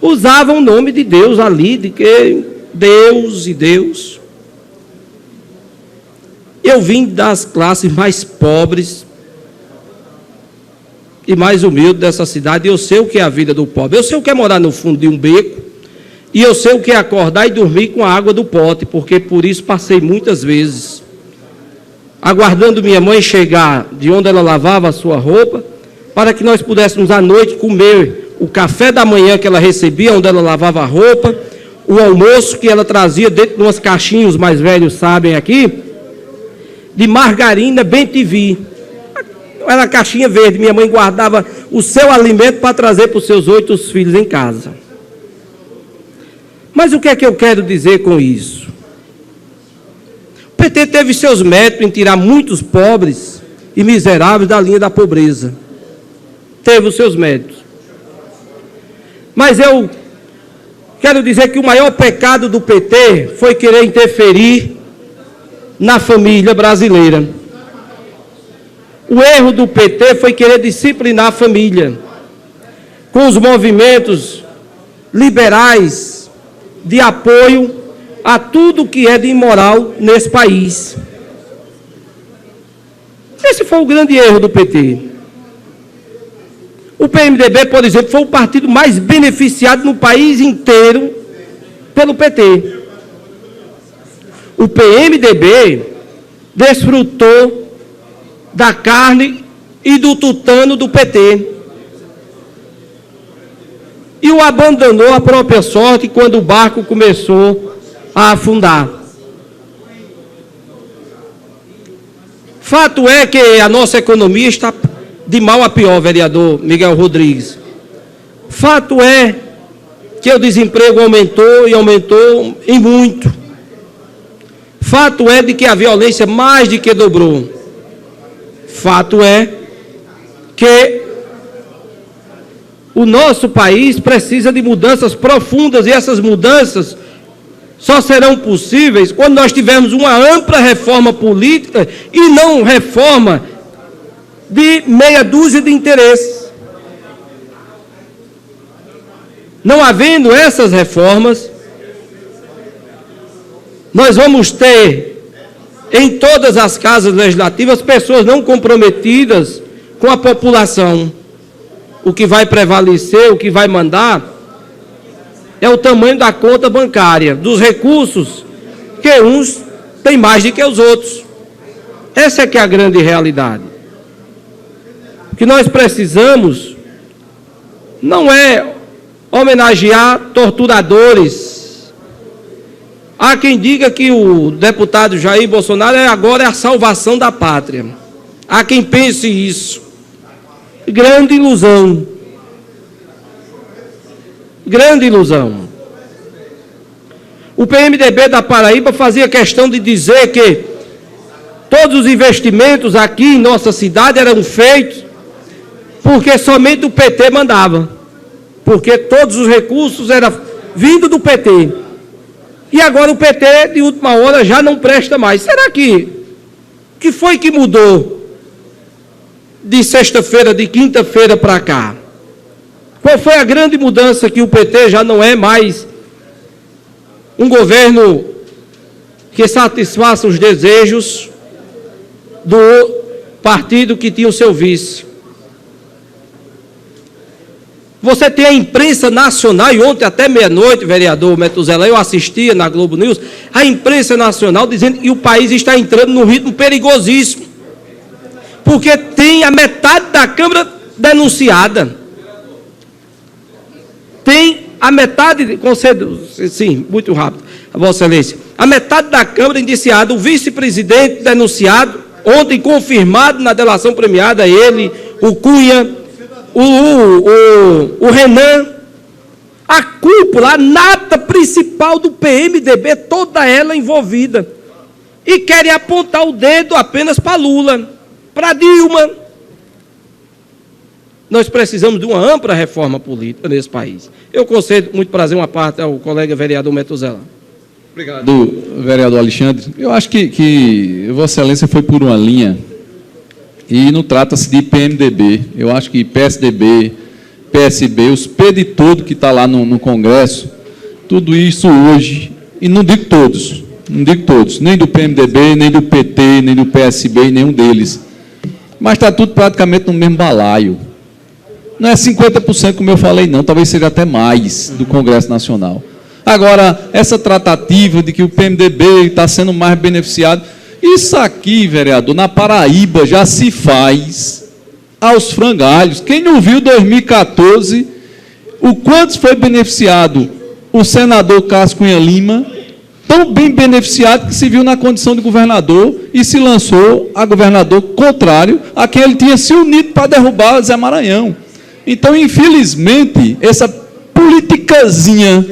usavam o nome de Deus ali, de que Deus e Deus. Eu vim das classes mais pobres e mais humildes dessa cidade, e eu sei o que é a vida do pobre. Eu sei o que é morar no fundo de um beco, e eu sei o que é acordar e dormir com a água do pote, porque por isso passei muitas vezes, aguardando minha mãe chegar de onde ela lavava a sua roupa, para que nós pudéssemos à noite comer o café da manhã que ela recebia, onde ela lavava a roupa, o almoço que ela trazia dentro de umas caixinhas, os mais velhos sabem aqui, de margarina Bem-TV. Era caixinha verde, minha mãe guardava o seu alimento para trazer para os seus 8 filhos em casa. Mas o que é que eu quero dizer com isso? O PT teve seus méritos em tirar muitos pobres e miseráveis da linha da pobreza. Teve os seus méritos. Mas eu quero dizer que o maior pecado do PT foi querer interferir na família brasileira. O erro do PT foi querer disciplinar a família com os movimentos liberais de apoio a tudo que é de imoral nesse país. Esse foi o grande erro do PT. O PMDB, por exemplo, foi o partido mais beneficiado no país inteiro pelo PT. O PMDB desfrutou da carne e do tutano do PT. E o abandonou à própria sorte quando o barco começou a afundar. Fato é que a nossa economia está de mal a pior, vereador Miguel Rodrigues. Fato é que o desemprego aumentou e aumentou em muito. Fato é de que a violência mais de que dobrou. Fato é que o nosso país precisa de mudanças profundas, e essas mudanças só serão possíveis quando nós tivermos uma ampla reforma política e não reforma de meia dúzia de interesses. Não havendo essas reformas, nós vamos ter em todas as casas legislativas pessoas não comprometidas com a população. O que vai prevalecer, o que vai mandar, é o tamanho da conta bancária, dos recursos, que uns têm mais do que os outros. Essa é que é a grande realidade. O que nós precisamos não é homenagear torturadores. Há quem diga que o deputado Jair Bolsonaro agora é a salvação da pátria. Há quem pense isso. Grande ilusão. Grande ilusão. O PMDB da Paraíba fazia questão de dizer que todos os investimentos aqui em nossa cidade eram feitos porque somente o PT mandava. Porque todos os recursos eram vindo do PT. E agora o PT, de última hora, já não presta mais. Será que foi que mudou de sexta-feira, de quinta-feira para cá? Qual foi a grande mudança que o PT já não é mais um governo que satisfaça os desejos do partido que tinha o seu vice? Você tem a imprensa nacional, e ontem até meia-noite, vereador Metuzela, eu assistia na Globo News, a imprensa nacional dizendo que o país está entrando num ritmo perigosíssimo, porque tem a metade da Câmara denunciada. Tem a metade, concedo, sim, muito rápido, Vossa Excelência, a metade da Câmara indiciada, o vice-presidente denunciado, ontem confirmado na delação premiada, ele, o Cunha, o Renan, a cúpula, a nata principal do PMDB, toda ela envolvida. E querem apontar o dedo apenas para Lula, para Dilma. Nós precisamos de uma ampla reforma política nesse país. Eu concedo muito prazer uma parte ao colega vereador Metuzela. Obrigado, vereador Alexandre. Eu acho que Vossa Excelência foi por uma linha e não trata-se de PMDB. Eu acho que PSDB, PSB, os P de todo que está lá no Congresso, tudo isso hoje, e não digo todos, nem do PMDB, nem do PT, nem do PSB, nenhum deles, mas está tudo praticamente no mesmo balaio. Não é 50%, como eu falei, não, talvez seja até mais do Congresso Nacional. Agora, essa tratativa de que o PMDB está sendo mais beneficiado, isso aqui, vereador, na Paraíba já se faz aos frangalhos. Quem não viu 2014, o quanto foi beneficiado o senador Cássio Cunha Lima, tão bem beneficiado que se viu na condição de governador e se lançou a governador contrário a quem ele tinha se unido para derrubar Zé Maranhão. Então, infelizmente, essa politicazinha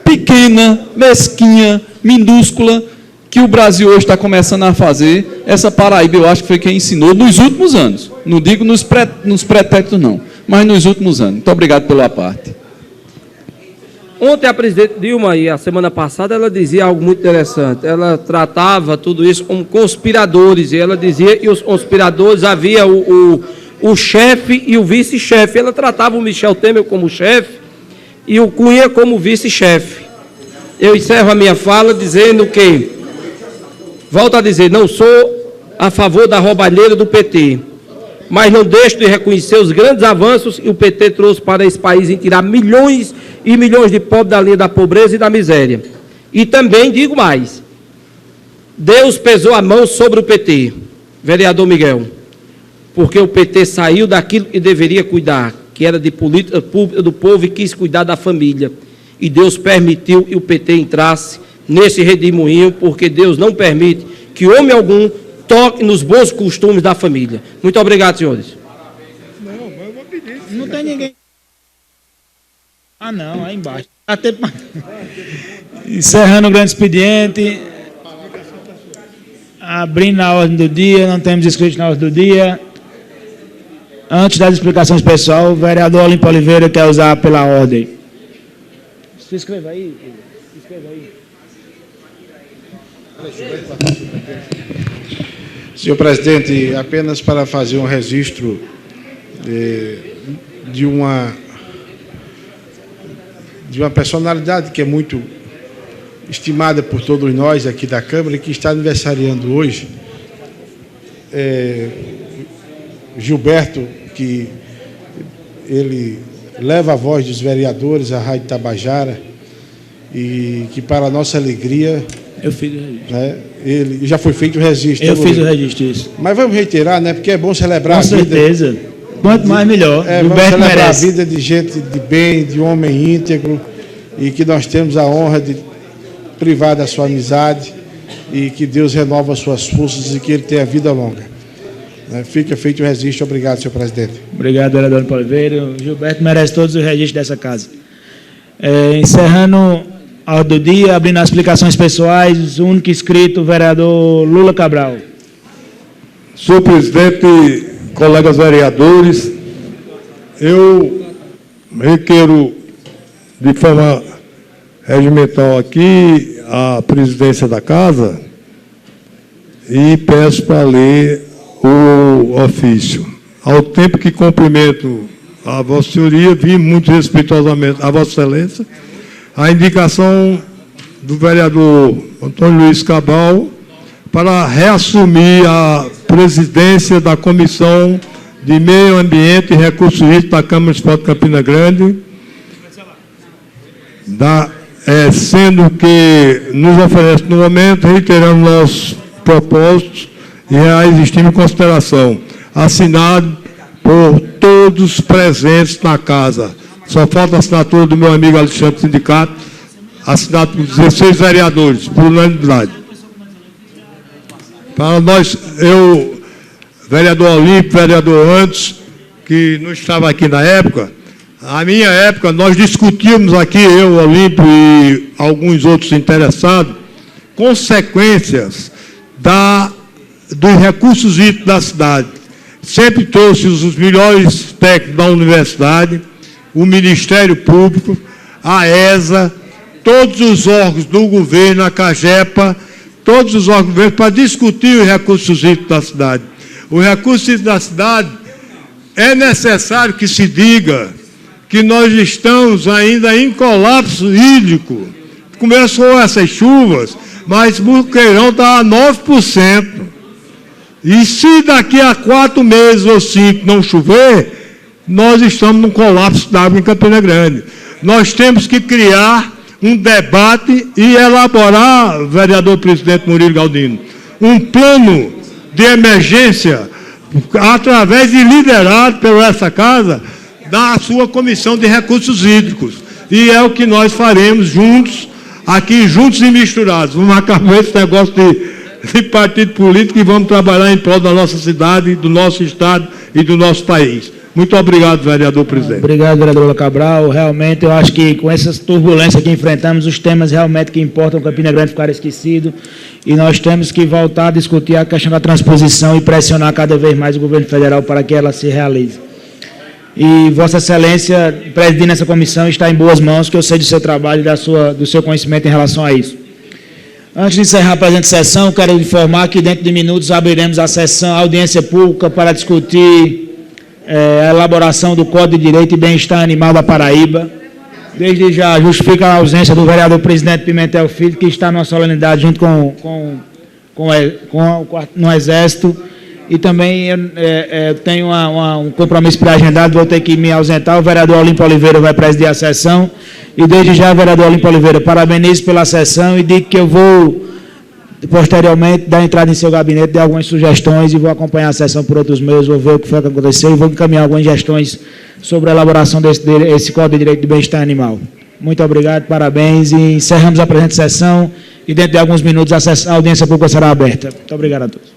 pequena, mesquinha, minúscula, que o Brasil hoje está começando a fazer, essa Paraíba, eu acho que foi quem ensinou nos últimos anos. Não digo nos pretéritos, não, mas nos últimos anos. Muito obrigado pela parte. Ontem a presidente Dilma, e a semana passada, ela dizia algo muito interessante. Ela tratava tudo isso como conspiradores, e ela dizia que os conspiradores havia o chefe e o vice-chefe. Ela tratava o Michel Temer como chefe e o Cunha como vice-chefe. Eu encerro a minha fala dizendo que, volto a dizer, não sou a favor da roubalheira do PT, mas não deixo de reconhecer os grandes avanços que o PT trouxe para esse país em tirar milhões e milhões de pobres da linha da pobreza e da miséria. E também digo mais, Deus pesou a mão sobre o PT, vereador Miguel, porque o PT saiu daquilo que deveria cuidar, que era de política pública do povo e quis cuidar da família. E Deus permitiu que o PT entrasse nesse redemoinho, porque Deus não permite que homem algum toque nos bons costumes da família. Muito obrigado, senhores. Não tem ninguém. Ah, não, aí embaixo. Até... Encerrando o grande expediente. Abrindo a ordem do dia, não temos inscritos na ordem do dia. Antes das explicações pessoal, o vereador Olímpio Oliveira quer usar pela ordem. Se inscreva aí. Se inscreva aí. Senhor presidente, apenas para fazer um registro de uma personalidade que é muito estimada por todos nós aqui da Câmara e que está aniversariando hoje, Gilberto, que ele leva a voz dos vereadores à Rádio Tabajara e que, para a nossa alegria... Eu fiz o registro. Né, ele já foi feito o registro. Eu fiz o registro, isso. Mas vamos reiterar, né? Porque é bom celebrar a vida. Com certeza. Quanto mais melhor. Vamos celebrar a vida de gente de bem, de homem íntegro, e que nós temos a honra de privar da sua amizade e que Deus renova as suas forças e que ele tenha vida longa. Fica feito o registro. Obrigado, senhor presidente. Obrigado, vereador Oliveira. O Gilberto merece todos os registros dessa casa. Encerrando a ordem do dia, abrindo as explicações pessoais, o único inscrito, o vereador Lula Cabral. Senhor presidente, colegas vereadores, eu requeiro de forma regimental aqui a presidência da casa e peço para ler o ofício. Ao tempo que cumprimento a Vossa Senhoria, vim muito respeitosamente a Vossa Excelência a indicação do vereador Antônio Luiz Cabral para reassumir a presidência da Comissão de Meio Ambiente e Recursos Hídricos da Câmara Municipal de Campina Grande, sendo que nos oferece no momento, reiterando nossos propósitos e reais estima e consideração, assinado por todos presentes na casa. Só falta a assinatura do meu amigo Alexandre Sindicato, assinado por 16 vereadores, por unanimidade. Para nós, vereador Olímpio, vereador Antes, que não estava aqui na época, na minha época, nós discutimos aqui, eu, Olímpio e alguns outros interessados, consequências dos recursos hídricos da cidade. Sempre trouxe os melhores técnicos da universidade, o Ministério Público, a ESA, todos os órgãos do governo, a CAGEPA, todos os órgãos do governo, para discutir os recursos hídricos da cidade. os recursos da cidade, é necessário que se diga que nós estamos ainda em colapso hídrico. Começou essas chuvas, mas Boqueirão está a 9%. E se daqui a 4 meses ou 5 não chover, nós estamos num colapso d'água em Campina Grande. Nós temos que criar um debate e elaborar, vereador presidente Murilo Galdino, um plano de emergência, através de liderado pela essa casa, da sua comissão de recursos hídricos. E é o que nós faremos juntos, aqui juntos e misturados. Vamos acabar esse negócio de partido político e vamos trabalhar em prol da nossa cidade, do nosso estado e do nosso país. Muito obrigado, vereador presidente. Obrigado, vereador Cabral. Realmente, eu acho que com essas turbulências que enfrentamos, os temas realmente que importam Campina Grande ficaram esquecidos e nós temos que voltar a discutir a questão da transposição e pressionar cada vez mais o governo federal para que ela se realize. E Vossa Excelência, presidindo essa comissão, está em boas mãos, que eu sei do seu trabalho e do seu conhecimento em relação a isso. Antes de encerrar a presente sessão, quero informar que dentro de minutos abriremos a sessão, a audiência pública para discutir a elaboração do Código de Direito e Bem-Estar Animal da Paraíba. Desde já justifica a ausência do vereador presidente Pimentel Filho, que está numa solenidade junto no Exército. E também tenho um compromisso pré-agendado, vou ter que me ausentar. O vereador Olímpio Oliveira vai presidir a sessão. E desde já, vereador Olímpio Oliveira, parabenizo pela sessão e digo que eu vou, posteriormente, dar entrada em seu gabinete, dar algumas sugestões e vou acompanhar a sessão por outros meios, vou ver o que foi que aconteceu e vou encaminhar algumas sugestões sobre a elaboração desse Código de Direito de Bem-Estar Animal. Muito obrigado, parabéns e encerramos a presente sessão e dentro de alguns minutos a audiência pública será aberta. Muito obrigado a todos.